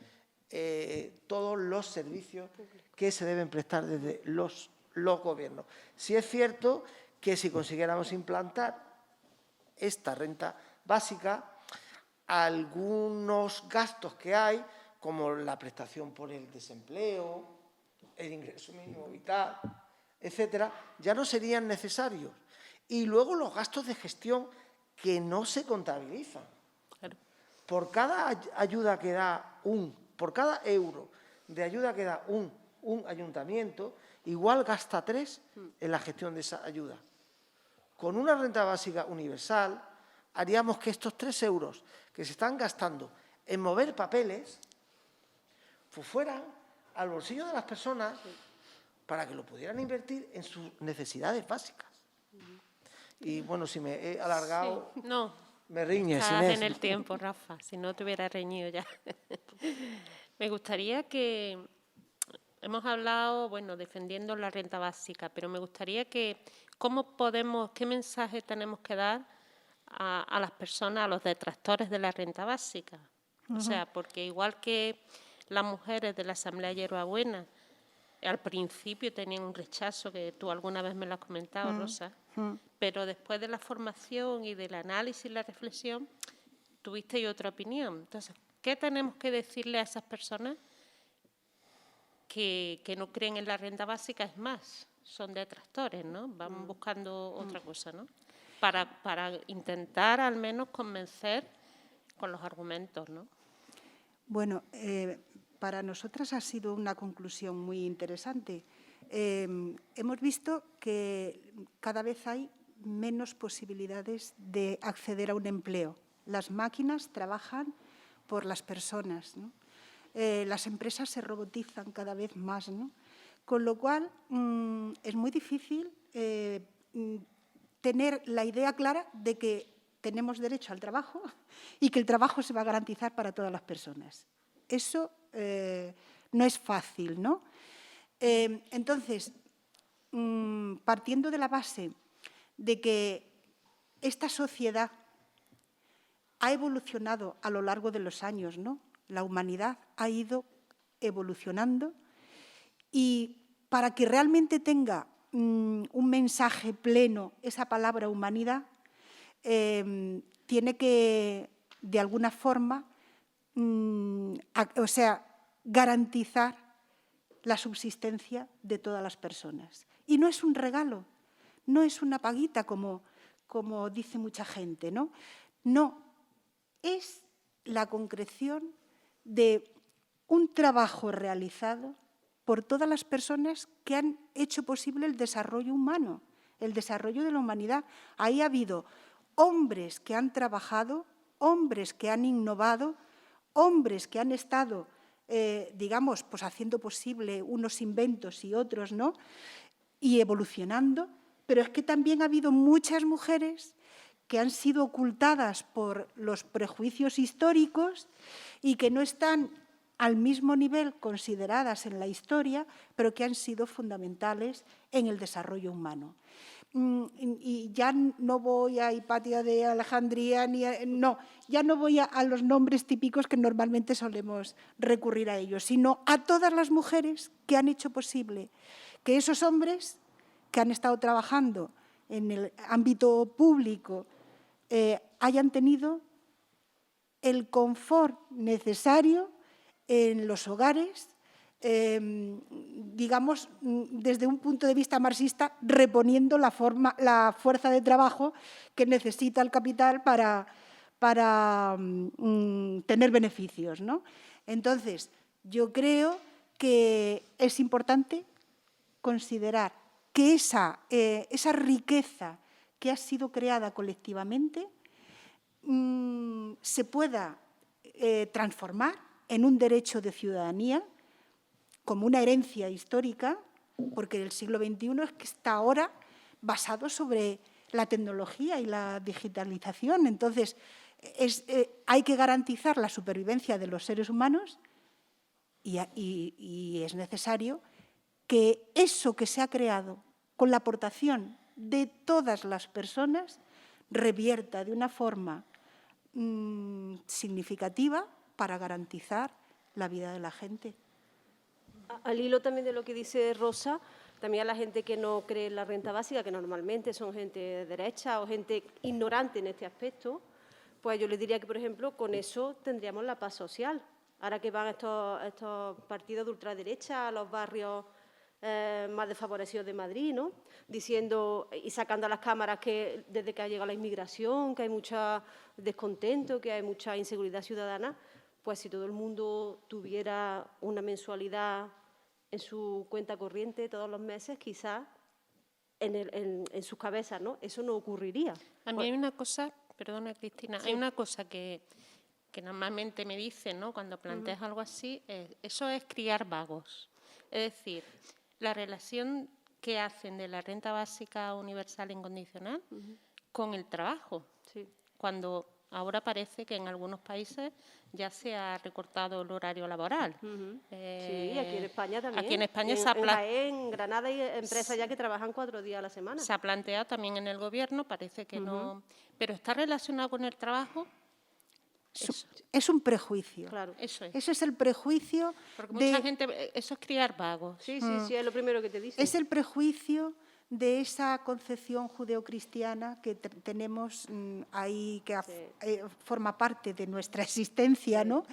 todos los servicios que se deben prestar desde los gobiernos. Sí es cierto que si consiguiéramos implantar esta renta básica, algunos gastos que hay, como la prestación por el desempleo, el ingreso mínimo vital, etcétera, ya no serían necesarios. Y luego los gastos de gestión que no se contabilizan. Claro. Por cada ayuda que da por cada euro de ayuda que da un ayuntamiento, igual gasta 3 en la gestión de esa ayuda. Con una renta básica universal haríamos que estos 3 euros que se están gastando en mover papeles pues fueran al bolsillo de las personas para que lo pudieran invertir en sus necesidades básicas. Y bueno, si me he alargado, sí, no, me riñes. estás Inés. en el tiempo, Rafa, si no te hubiera reñido ya. Me gustaría que, hemos hablado, bueno, defendiendo la renta básica, pero me gustaría que, qué mensaje tenemos que dar a las personas, a los detractores de la renta básica. O sea, porque igual que las mujeres de la Asamblea Hierbabuena, al principio tenían un rechazo, que tú alguna vez me lo has comentado, Rosa, pero después de la formación y del análisis y la reflexión, tuviste otra opinión. Entonces, ¿qué tenemos que decirle a esas personas que no creen en la renta básica? Es más, son detractores, ¿no? Van buscando otra cosa, ¿no? Para intentar al menos convencer con los argumentos, ¿no? Bueno, para nosotras ha sido una conclusión muy interesante. Hemos visto que cada vez hay menos posibilidades de acceder a un empleo. Las máquinas trabajan por las personas, ¿no? Las empresas se robotizan cada vez más, ¿no? Con lo cual, es muy difícil tener la idea clara de que tenemos derecho al trabajo y que el trabajo se va a garantizar para todas las personas. Eso no es fácil, ¿no? Entonces, partiendo de la base de que esta sociedad ha evolucionado a lo largo de los años, ¿no? La humanidad ha ido evolucionando y para que realmente tenga un mensaje pleno esa palabra humanidad, tiene que, de alguna forma, garantizar la subsistencia de todas las personas. Y no es un regalo, no es una paguita como dice mucha gente, ¿no? No, es la concreción de un trabajo realizado por todas las personas que han hecho posible el desarrollo humano, el desarrollo de la humanidad. Ahí ha habido hombres que han trabajado, hombres que han innovado, hombres que han estado, digamos, pues haciendo posible unos inventos y otros, ¿no? Y evolucionando, pero es que también ha habido muchas mujeres que han sido ocultadas por los prejuicios históricos y que no están al mismo nivel consideradas en la historia, pero que han sido fundamentales en el desarrollo humano. Y ya no voy a Hipatia de Alejandría, ya no voy a los nombres típicos que normalmente solemos recurrir a ellos, sino a todas las mujeres que han hecho posible que esos hombres que han estado trabajando en el ámbito público hayan tenido el confort necesario en los hogares, digamos, desde un punto de vista marxista, reponiendo la fuerza de trabajo que necesita el capital para tener beneficios, ¿no? Entonces, yo creo que es importante considerar que esa riqueza que ha sido creada colectivamente se pueda transformar en un derecho de ciudadanía como una herencia histórica, porque el siglo XXI es que está ahora basado sobre la tecnología y la digitalización. Entonces, hay que garantizar la supervivencia de los seres humanos y es necesario que eso que se ha creado con la aportación de todas las personas revierta de una forma significativa para garantizar la vida de la gente. Al hilo también de lo que dice Rosa, también a la gente que no cree en la renta básica, que normalmente son gente de derecha o gente ignorante en este aspecto, pues yo les diría que, por ejemplo, con eso tendríamos la paz social. Ahora que van estos partidos de ultraderecha a los barrios más desfavorecidos de Madrid, ¿no? Diciendo y sacando a las cámaras que desde que ha llegado la inmigración, que hay mucho descontento, que hay mucha inseguridad ciudadana, pues si todo el mundo tuviera una mensualidad en su cuenta corriente todos los meses, quizás en sus cabezas, ¿no? Eso no ocurriría. A mí hay una cosa, perdona Cristina, sí. Hay una cosa que normalmente me dicen, ¿no? Cuando planteas algo así, eso es criar vagos. Es decir, la relación que hacen de la renta básica universal incondicional con el trabajo. Sí. Cuando ahora parece que en algunos países ya se ha recortado el horario laboral. Sí, aquí en España también. Aquí en España en Granada hay empresas ya que trabajan 4 días a la semana. Se ha planteado también en el Gobierno, parece que no. Pero está relacionado con el trabajo. Es un prejuicio. Claro. Eso es. Ese es el prejuicio. Porque mucha gente, eso es criar vagos. Sí, es lo primero que te dicen. Es el prejuicio de esa concepción judeocristiana que tenemos ahí, que forma parte de nuestra existencia, ¿no?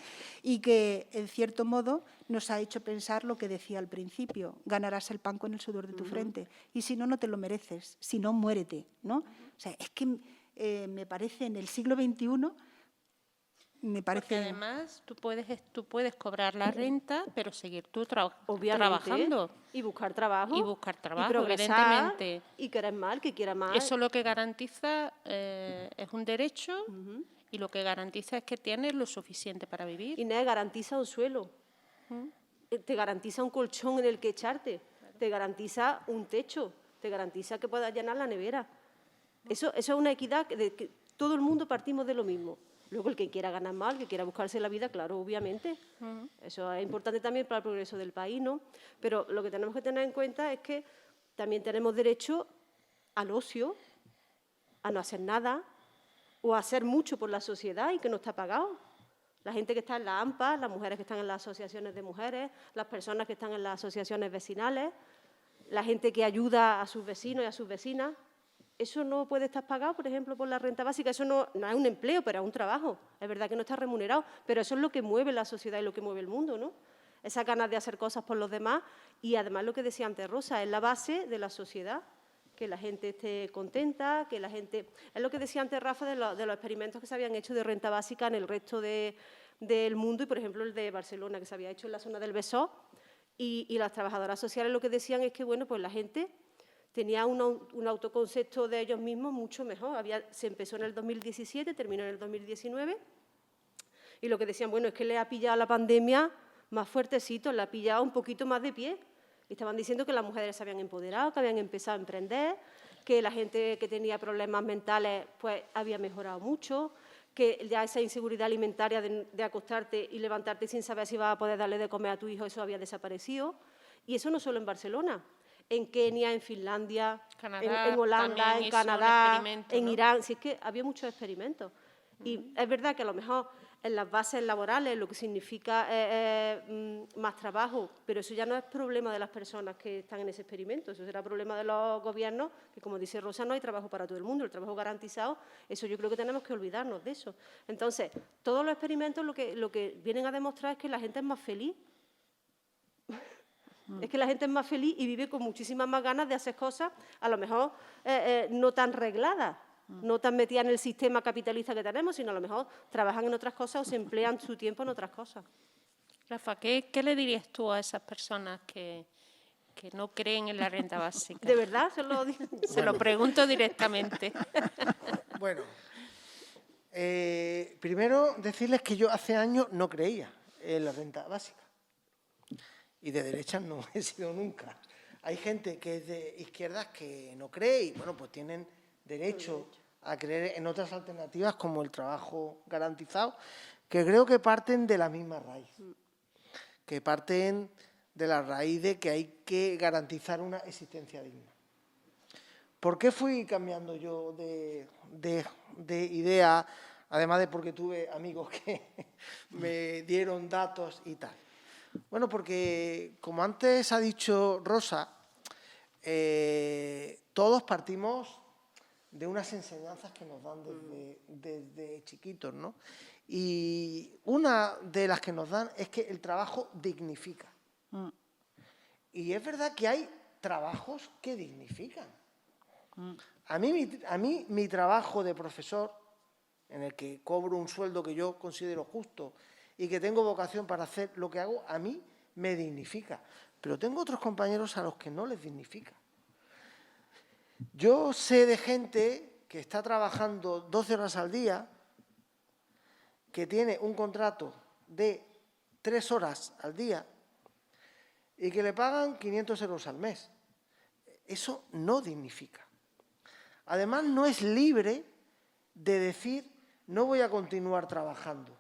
Y que, en cierto modo, nos ha hecho pensar lo que decía al principio: ganarás el pan con el sudor de tu frente. Y si no, no te lo mereces. Si no, muérete, ¿no? O sea, es que me parece en el siglo XXI... Porque además tú puedes cobrar la renta, pero seguir tú Obviamente, trabajando. Y buscar trabajo. Y buscar trabajo, y evidentemente. Y querer más, que quiera más. Eso lo que garantiza es un derecho y lo que garantiza es que tienes lo suficiente para vivir. Y nada, garantiza un suelo. Te garantiza un colchón en el que echarte. Te garantiza un techo. Te garantiza que puedas llenar la nevera. Eso es una equidad de que todo el mundo partimos de lo mismo. Luego, el que quiera ganar más, el que quiera buscarse la vida, claro, obviamente. Eso es importante también para el progreso del país, ¿no? Pero lo que tenemos que tener en cuenta es que también tenemos derecho al ocio, a no hacer nada, o a hacer mucho por la sociedad y que no está pagado. La gente que está en la AMPA, las mujeres que están en las asociaciones de mujeres, las personas que están en las asociaciones vecinales, la gente que ayuda a sus vecinos y a sus vecinas, eso no puede estar pagado, por ejemplo, por la renta básica. Eso no es un empleo, pero es un trabajo. Es verdad que no está remunerado, pero eso es lo que mueve la sociedad y lo que mueve el mundo, ¿no? Esas ganas de hacer cosas por los demás y, además, lo que decía antes Rosa, es la base de la sociedad, que la gente esté contenta, que la gente... Es lo que decía antes Rafa de los experimentos que se habían hecho de renta básica en el resto del mundo y, por ejemplo, el de Barcelona, que se había hecho en la zona del Besós, y las trabajadoras sociales lo que decían es que, bueno, pues la gente tenía un autoconcepto de ellos mismos mucho mejor. Se empezó en el 2017, terminó en el 2019, y lo que decían, bueno, es que le ha pillado la pandemia más fuertecito, le ha pillado un poquito más de pie. Y estaban diciendo que las mujeres se habían empoderado, que habían empezado a emprender, que la gente que tenía problemas mentales pues había mejorado mucho, que ya esa inseguridad alimentaria de acostarte y levantarte sin saber si vas a poder darle de comer a tu hijo, eso había desaparecido. Y eso no solo en Barcelona, en Kenia, en Finlandia, Canadá, en Holanda, también en hizo un Canadá, experimento, en ¿no? Irán. Sí, es que había muchos experimentos. Y es verdad que a lo mejor en las bases laborales lo que significa más trabajo, pero eso ya no es problema de las personas que están en ese experimento, eso será problema de los gobiernos, que como dice Rosa, no hay trabajo para todo el mundo, el trabajo garantizado, eso yo creo que tenemos que olvidarnos de eso. Entonces, todos los experimentos lo que vienen a demostrar es que la gente es más feliz. Es que la gente es más feliz y vive con muchísimas más ganas de hacer cosas, a lo mejor no tan regladas, no tan metidas en el sistema capitalista que tenemos, sino a lo mejor trabajan en otras cosas o se emplean su tiempo en otras cosas. Rafa, ¿qué le dirías tú a esas personas que no creen en la renta básica? ¿De verdad? Se lo pregunto directamente. Bueno, primero decirles que yo hace años no creía en la renta básica. Y de derechas no he sido nunca. Hay gente que es de izquierdas que no cree y, bueno, pues tienen derecho a creer en otras alternativas como el trabajo garantizado, que creo que parten de la misma raíz, que parten de la raíz de que hay que garantizar una existencia digna. ¿Por qué fui cambiando yo de idea, además de porque tuve amigos que me dieron datos y tal? Bueno, porque, como antes ha dicho Rosa, todos partimos de unas enseñanzas que nos dan desde chiquitos, ¿no? Y una de las que nos dan es que el trabajo dignifica. Y es verdad que hay trabajos que dignifican. A mí mi trabajo de profesor, en el que cobro un sueldo que yo considero justo y que tengo vocación para hacer lo que hago, a mí me dignifica. Pero tengo otros compañeros a los que no les dignifica. Yo sé de gente que está trabajando 12 horas al día, que tiene un contrato de 3 horas al día y que le pagan 500 euros al mes. Eso no dignifica. Además, no es libre de decir no voy a continuar trabajando,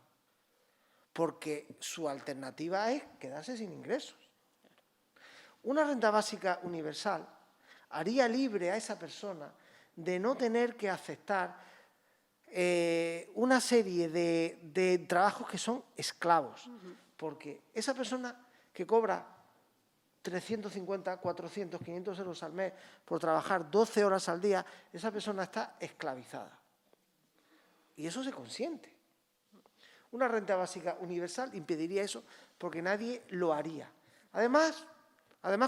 porque su alternativa es quedarse sin ingresos. Una renta básica universal haría libre a esa persona de no tener que aceptar una serie de trabajos que son esclavos, porque esa persona que cobra 350, 400, 500 euros al mes por trabajar 12 horas al día, esa persona está esclavizada. Y eso se consiente. Una renta básica universal impediría eso porque nadie lo haría. Además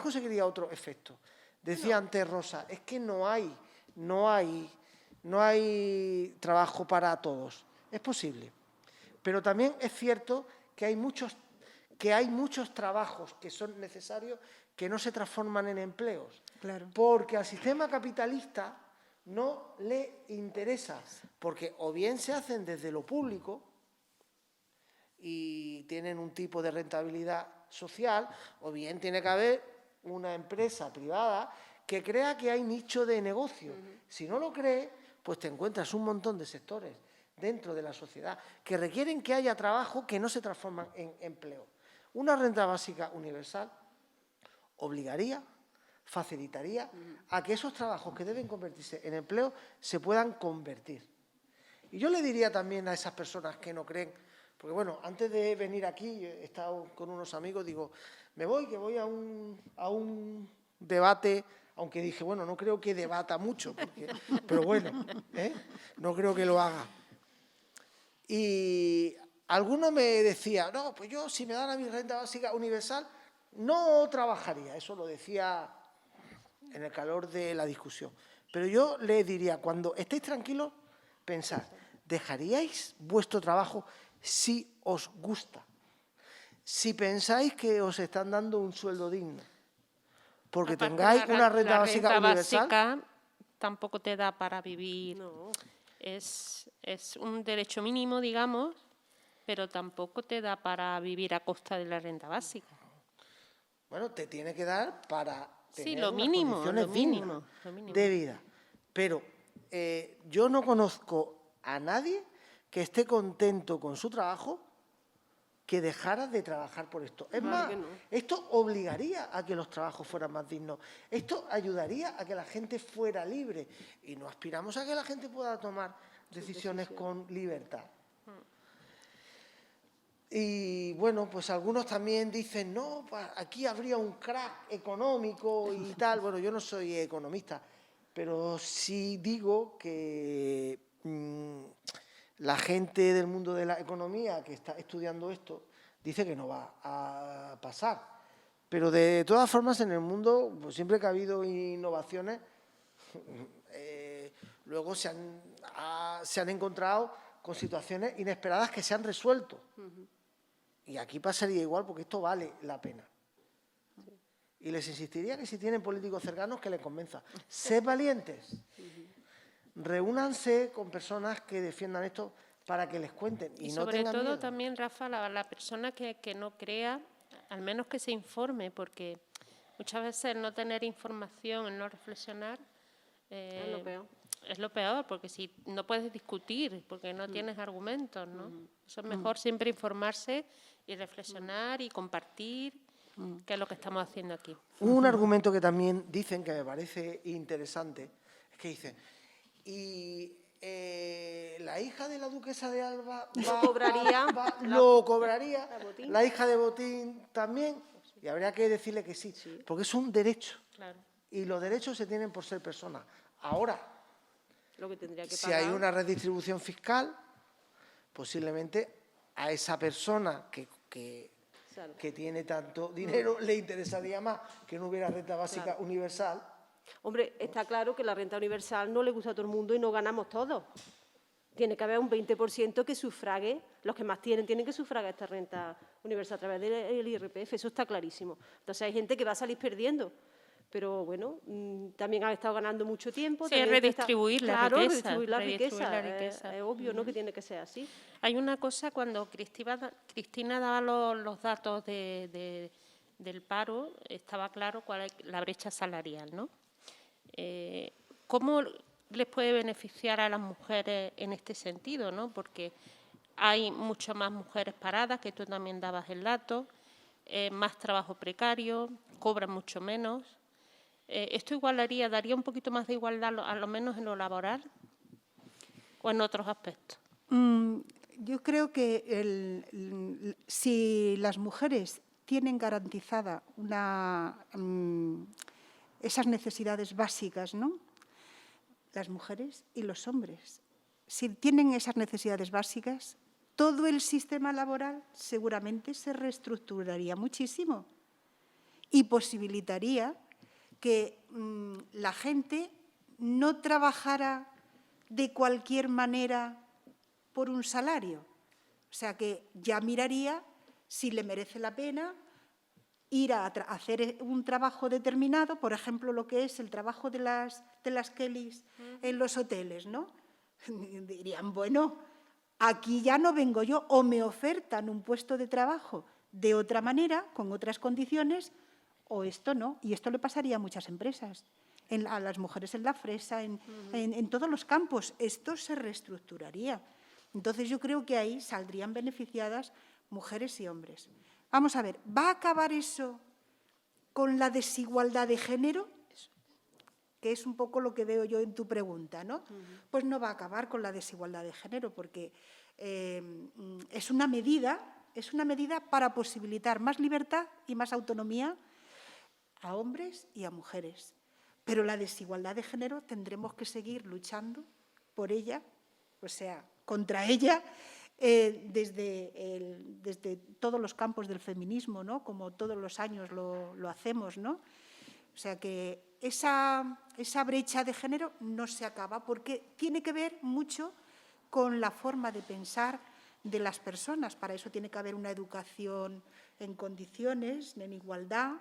conseguiría otro efecto. Decía antes Rosa, es que no hay trabajo para todos. Es posible. Pero también es cierto que hay muchos trabajos que son necesarios que no se transforman en empleos. Claro. Porque al sistema capitalista no le interesa, porque o bien se hacen desde lo público y tienen un tipo de rentabilidad social, o bien tiene que haber una empresa privada que crea que hay nicho de negocio. Si no lo cree, pues te encuentras un montón de sectores dentro de la sociedad que requieren que haya trabajo que no se transforman en empleo. Una renta básica universal obligaría, facilitaría a que esos trabajos que deben convertirse en empleo se puedan convertir. Y yo le diría también a esas personas que no creen, porque bueno, antes de venir aquí he estado con unos amigos, digo, me voy, que voy a un debate, aunque dije, bueno, no creo que debata mucho, pero bueno, no creo que lo haga. Y alguno me decía, no, pues yo si me dan a mi renta básica universal, no trabajaría. Eso lo decía en el calor de la discusión. Pero yo le diría, cuando estéis tranquilos, pensad, ¿dejaríais vuestro trabajo si os gusta? Si pensáis que os están dando un sueldo digno, porque Aparte, tengáis una renta la básica renta universal. básica tampoco te da para vivir. No. Es un derecho mínimo, digamos, pero tampoco te da para vivir a costa de la renta básica. Bueno, te tiene que dar para tener Sí, lo unas mínimo, condiciones lo dignas mínimo, lo mínimo. de vida. Pero yo no conozco a nadie que esté contento con su trabajo que dejara de trabajar por esto. Es Claro más, que no. esto obligaría a que los trabajos fueran más dignos. Esto ayudaría a que la gente fuera libre. Y no aspiramos a que la gente pueda tomar decisiones con libertad. Y bueno, pues algunos también dicen, no, pues aquí habría un crack económico y tal. Bueno, yo no soy economista, pero sí digo que la gente del mundo de la economía que está estudiando esto dice que no va a pasar. Pero de todas formas, en el mundo, pues siempre que ha habido innovaciones, luego se han encontrado con situaciones inesperadas que se han resuelto. Y aquí pasaría igual porque esto vale la pena. Y les insistiría que si tienen políticos cercanos que les convenza. Sed valientes. Reúnanse con personas que defiendan esto para que les cuenten y no sobre tengan todo miedo. también, Rafa, la persona que no crea, al menos que se informe, porque muchas veces el no tener información, el no reflexionar, Es lo peor. es lo peor, porque si no puedes discutir, porque no tienes argumentos, ¿no? Eso es mejor siempre informarse y reflexionar y compartir, que es lo que estamos haciendo aquí. Un argumento que también dicen, que me parece interesante, es que dicen, y la hija de la duquesa de Alba lo cobraría, Botín. la hija de Botín también, y habría que decirle que sí, porque es un derecho, Claro. y los derechos se tienen por ser personas. Ahora, Lo que tendría que si pagar. hay una redistribución fiscal, posiblemente a esa persona Claro. que tiene tanto dinero le interesaría más que no hubiera renta básica universal. Hombre, está claro que la renta universal no le gusta a todo el mundo y no ganamos todos. Tiene que haber un 20% que sufrague, los que más tienen que sufragar esta renta universal a través del IRPF, eso está clarísimo. Entonces hay gente que va a salir perdiendo, pero bueno, también ha estado ganando mucho tiempo. Sí, es redistribuir la riqueza. Redistribuir la Redistribuir la riqueza. riqueza. Es obvio, ¿no?, que tiene que ser así. Hay una cosa, cuando Cristina daba los datos del paro, estaba claro cuál es la brecha salarial, ¿no? ¿Cómo les puede beneficiar a las mujeres en este sentido, ¿no? Porque hay mucho más mujeres paradas, que tú también dabas el dato, más trabajo precario, cobran mucho menos. ¿Esto daría un poquito más de igualdad, a lo menos en lo laboral o en otros aspectos? Yo creo que si las mujeres tienen garantizada esas necesidades básicas, ¿no?, las mujeres y los hombres, si tienen esas necesidades básicas, todo el sistema laboral seguramente se reestructuraría muchísimo y posibilitaría que la gente no trabajara de cualquier manera por un salario. O sea, que ya miraría si le merece la pena ir a hacer un trabajo determinado, por ejemplo, lo que es el trabajo de las Kellys en los hoteles, ¿no? Dirían, bueno, aquí ya no vengo yo, o me ofertan un puesto de trabajo de otra manera, con otras condiciones, o esto no. Y esto le pasaría a muchas empresas, a las mujeres en la fresa, en todos los campos. Esto se reestructuraría. Entonces, yo creo que ahí saldrían beneficiadas mujeres y hombres. Vamos a ver, ¿va a acabar eso con la desigualdad de género? Que es un poco lo que veo yo en tu pregunta, ¿no? Pues no va a acabar con la desigualdad de género, porque es una medida para posibilitar más libertad y más autonomía a hombres y a mujeres. Pero la desigualdad de género tendremos que seguir luchando por ella, o sea, contra ella, desde todos los campos del feminismo, ¿no? Como todos los años lo hacemos, ¿no? O sea que esa brecha de género no se acaba porque tiene que ver mucho con la forma de pensar de las personas. Para eso tiene que haber una educación en condiciones, en igualdad,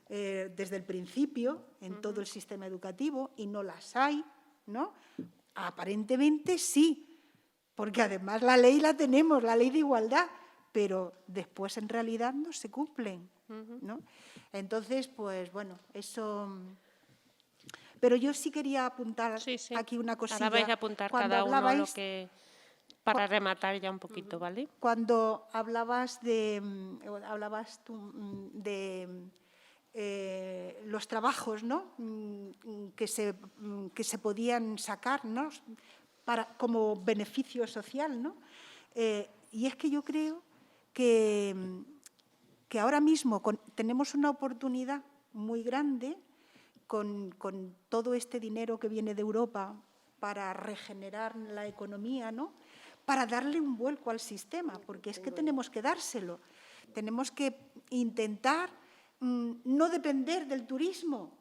desde el principio, en todo el sistema educativo, y no las hay, ¿no? Aparentemente sí, porque además la ley la tenemos, la ley de igualdad, pero después en realidad no se cumplen, ¿no? Entonces, pues bueno, eso... Pero yo sí quería apuntar aquí una cosilla. Ahora vais a apuntar cada uno lo que... Para rematar ya un poquito, ¿vale? Cuando hablabas tú de los trabajos, ¿no? que se podían sacar, ¿no? Como beneficio social, ¿no? Y es que yo creo que ahora mismo tenemos una oportunidad muy grande con todo este dinero que viene de Europa para regenerar la economía, ¿no? Para darle un vuelco al sistema, porque es que tenemos que dárselo. Tenemos que intentar no depender del turismo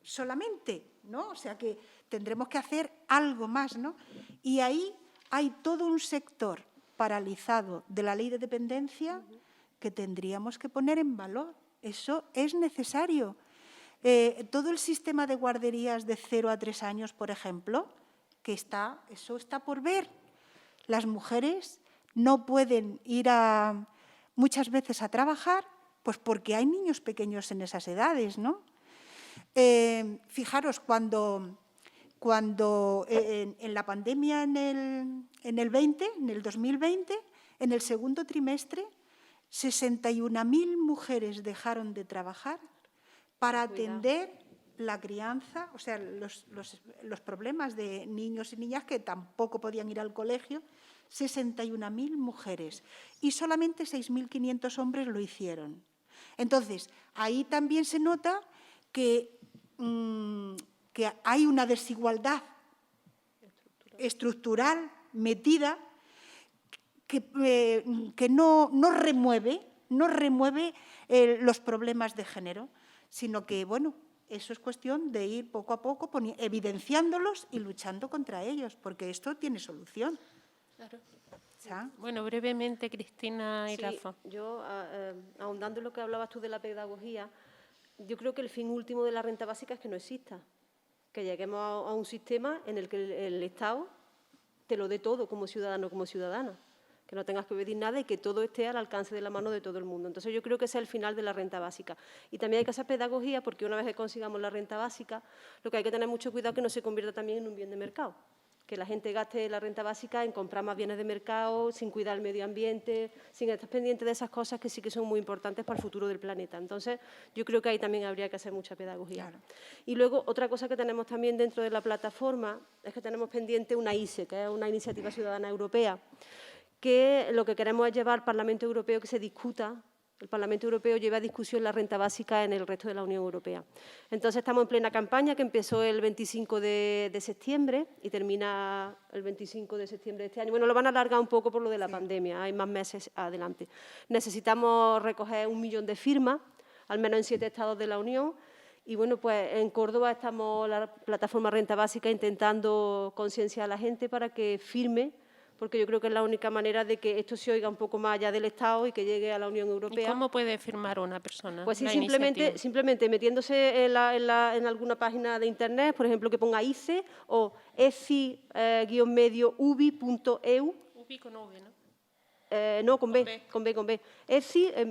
solamente, ¿no? O sea que tendremos que hacer algo más, ¿no? Y ahí hay todo un sector paralizado de la ley de dependencia que tendríamos que poner en valor. Eso es necesario. Todo el sistema de guarderías de 0 a 3 años, por ejemplo, eso está por ver. Las mujeres no pueden ir muchas veces a trabajar, pues porque hay niños pequeños en esas edades, ¿no? Fijaros, cuando en la pandemia en el 2020, en el segundo trimestre, 61.000 mujeres dejaron de trabajar para atender la crianza, o sea, los problemas de niños y niñas que tampoco podían ir al colegio, 61.000 mujeres y solamente 6.500 hombres lo hicieron. Entonces, ahí también se nota que hay una desigualdad estructural metida que no remueve los problemas de género, sino que, bueno, eso es cuestión de ir poco a poco evidenciándolos y luchando contra ellos, porque esto tiene solución. Claro. ¿Sabes? Bueno, brevemente, Cristina y Rafa. Yo, ahondando en lo que hablabas tú de la pedagogía, yo creo que el fin último de la renta básica es que no exista, que lleguemos a un sistema en el que el Estado te lo dé todo como ciudadano, como ciudadana, que no tengas que pedir nada y que todo esté al alcance de la mano de todo el mundo. Entonces, yo creo que ese es el final de la renta básica. Y también hay que hacer pedagogía porque una vez que consigamos la renta básica, lo que hay que tener mucho cuidado es que no se convierta también en un bien de mercado, que la gente gaste la renta básica en comprar más bienes de mercado, sin cuidar el medio ambiente, sin estar pendiente de esas cosas que sí que son muy importantes para el futuro del planeta. Entonces, yo creo que ahí también habría que hacer mucha pedagogía. Claro. Y luego, otra cosa que tenemos también dentro de la plataforma es que tenemos pendiente una ICE, que es una iniciativa ciudadana europea, que lo que queremos es llevar al Parlamento Europeo que se discuta. El Parlamento Europeo lleva a discusión la renta básica en el resto de la Unión Europea. Entonces, estamos en plena campaña que empezó el 25 de septiembre y termina el 25 de septiembre de este año. Bueno, lo van a alargar un poco por lo de la pandemia, hay más meses adelante. Necesitamos recoger 1 millón de firmas, al menos en 7 estados de la Unión. Y bueno, pues en Córdoba estamos, la plataforma Renta Básica, intentando concienciar a la gente para que firme, porque yo creo que es la única manera de que esto se oiga un poco más allá del Estado y que llegue a la Unión Europea. ¿Y cómo puede firmar una persona? Pues sí, simplemente metiéndose en alguna página de Internet, por ejemplo, que ponga ICE o ECI-ubi.eu. UBI con V, ¿no? No, con B. ECI-ubi.eu.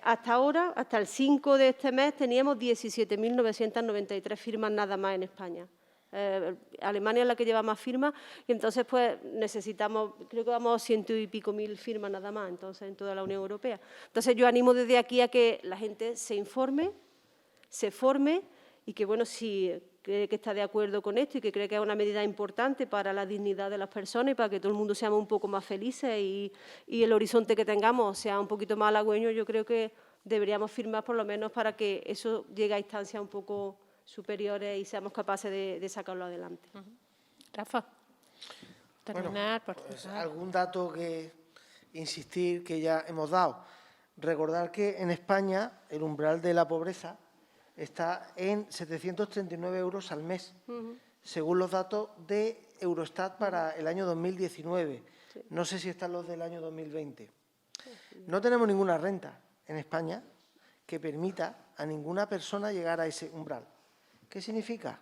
Hasta ahora, hasta el 5 de este mes, teníamos 17.993 firmas nada más en España. Alemania es la que lleva más firmas y entonces pues necesitamos, creo que vamos a 100 y pico mil firmas nada más, entonces en toda la Unión Europea. Entonces yo animo desde aquí a que la gente se informe, se forme y que, bueno, si cree que está de acuerdo con esto y que cree que es una medida importante para la dignidad de las personas y para que todo el mundo seamos un poco más felices y el horizonte que tengamos sea un poquito más halagüeño, yo creo que deberíamos firmar por lo menos para que eso llegue a instancias un poco superiores y seamos capaces de sacarlo adelante. Rafa, terminar, Pues participar. algún dato que insistir que ya hemos dado. Recordar que en España el umbral de la pobreza está en 739 euros al mes, según los datos de Eurostat para el año 2019. No sé si están los del año 2020. No tenemos ninguna renta en España que permita a ninguna persona llegar a ese umbral. ¿Qué significa?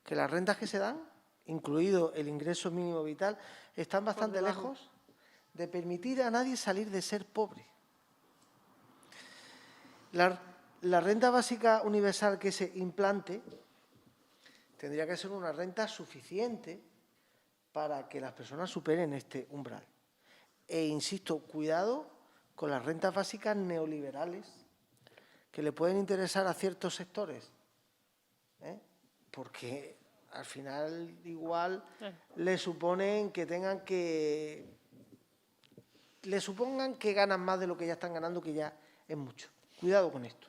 Que las rentas que se dan, incluido el ingreso mínimo vital, están bastante lejos de permitir a nadie salir de ser pobre. La renta básica universal que se implante tendría que ser una renta suficiente para que las personas superen este umbral. E insisto, cuidado con las rentas básicas neoliberales que le pueden interesar a ciertos sectores, porque al final igual le suponen que tengan que... le supongan que ganan más de lo que ya están ganando, que ya es mucho. Cuidado con esto.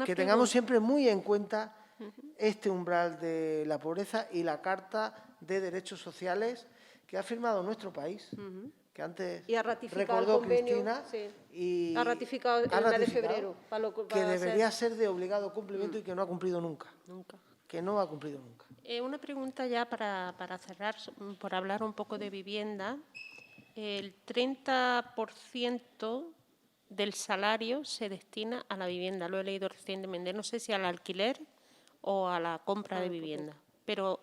Que tengamos siempre muy en cuenta este umbral de la pobreza y la Carta de Derechos Sociales que ha firmado nuestro país, que antes y ha ratificado recordó el convenio, Cristina, sí. y ha ratificado el mes de febrero. Que debería ser de obligado cumplimiento y que no ha cumplido nunca. Que no ha cumplido nunca. Una pregunta ya para cerrar, por hablar un poco de vivienda. El 30% del salario se destina a la vivienda, lo he leído recientemente, no sé si al alquiler o a la compra de vivienda, pero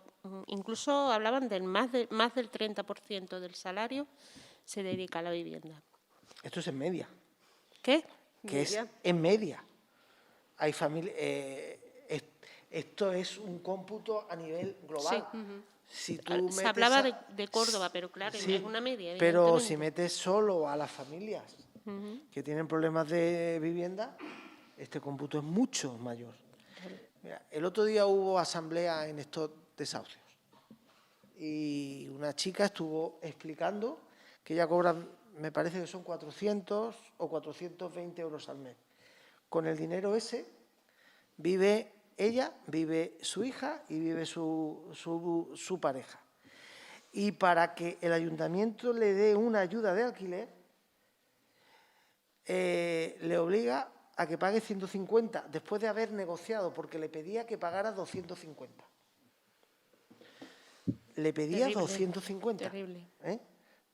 incluso hablaban del más del 30% del salario se dedica a la vivienda. Esto es en media. ¿Qué? Que es en media. Hay familias... esto es un cómputo a nivel global. Sí. Si tú se hablaba de Córdoba, pero claro, sí, es una media. Pero si metes solo a las familias que tienen problemas de vivienda, este cómputo es mucho mayor. Mira, el otro día hubo asamblea en estos desahucios y una chica estuvo explicando que ella cobra, me parece que son 400 o 420 euros al mes. Con el dinero ese vive ella, vive su hija y vive su pareja. Y para que el ayuntamiento le dé una ayuda de alquiler, le obliga a que pague 150, después de haber negociado, porque le pedía que pagara 250. Le pedía terrible, 250. Terrible.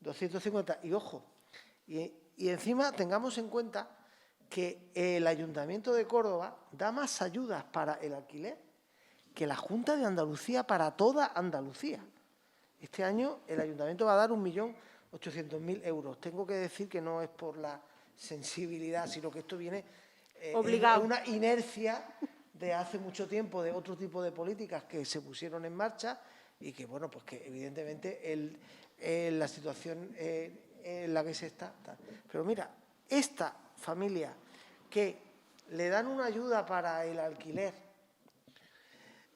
250. Y ojo, y encima tengamos en cuenta que el Ayuntamiento de Córdoba da más ayudas para el alquiler que la Junta de Andalucía para toda Andalucía. Este año el Ayuntamiento va a dar 1.800.000 euros. Tengo que decir que no es por la sensibilidad, sino que esto viene obligado. una inercia de hace mucho tiempo de otro tipo de políticas que se pusieron en marcha y que, bueno, pues que evidentemente la situación en la que se está. Pero mira, esta familia que le dan una ayuda para el alquiler,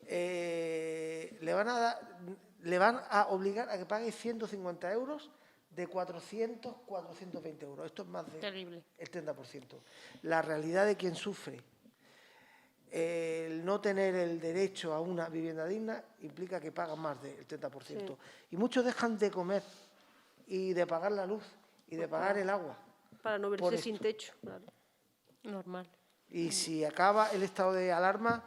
le van a obligar a que pague 150 euros de 400, 420 euros. Esto es más del 30%. La realidad de quien sufre el no tener el derecho a una vivienda digna implica que pagan más del 30%. Sí. Y muchos dejan de comer y de pagar la luz y de pagar el agua. Para no verse sin techo. Claro. Normal. Y si acaba el estado de alarma,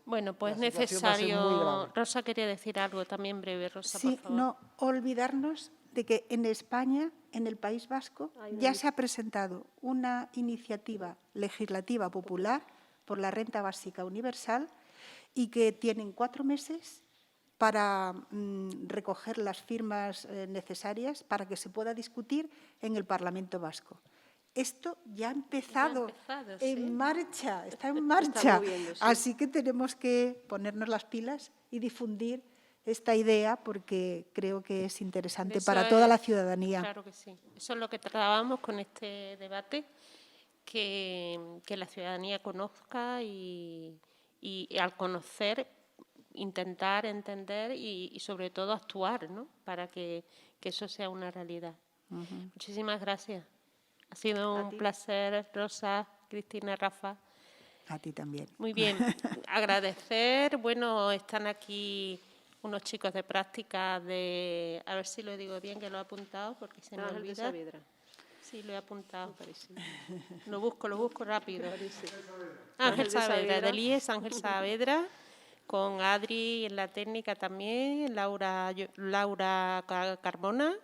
bueno, pues es necesario. Rosa quería decir algo también breve, Rosa, sí, por favor. No olvidarnos de que en España, en el País Vasco, ya se ha presentado una iniciativa legislativa popular por la Renta Básica Universal y que tienen 4 meses para recoger las firmas necesarias para que se pueda discutir en el Parlamento Vasco. Esto ya ha empezado, en marcha, está en marcha. Así que tenemos que ponernos las pilas y difundir esta idea porque creo que es interesante para toda la ciudadanía. Claro que sí. Eso es lo que tratábamos con este debate, que la ciudadanía conozca y al conocer intentar entender y sobre todo actuar, ¿no? Para que eso sea una realidad. Muchísimas gracias. Ha sido un placer, Rosa, Cristina, Rafa. A ti también. Muy bien. Agradecer, bueno, están aquí unos chicos de práctica de, a ver si lo digo bien, que lo he apuntado, porque se me Ángel de olvida. Saavedra. Sí, lo he apuntado. Lo busco rápido. Ángel Ángel de Saavedra, Saavedra. del IES, Ángel Saavedra, con Adri en la técnica también, Laura Carmona,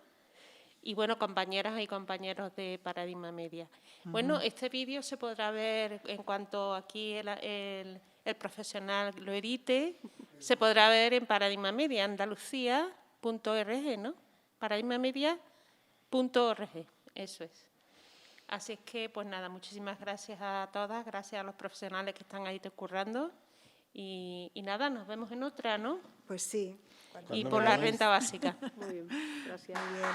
y bueno, compañeras y compañeros de Paradigma Media. Bueno, este vídeo se podrá ver en cuanto aquí el profesional lo edite, se podrá ver en Paradigma Media, andalucía.org, ¿no? Paradigmamedia.org, eso es. Así es que, pues nada, muchísimas gracias a todas, gracias a los profesionales que están ahí currando. Y nada, nos vemos en otra, ¿no? Pues sí. Y por la renta básica. Muy bien, gracias. Muy bien.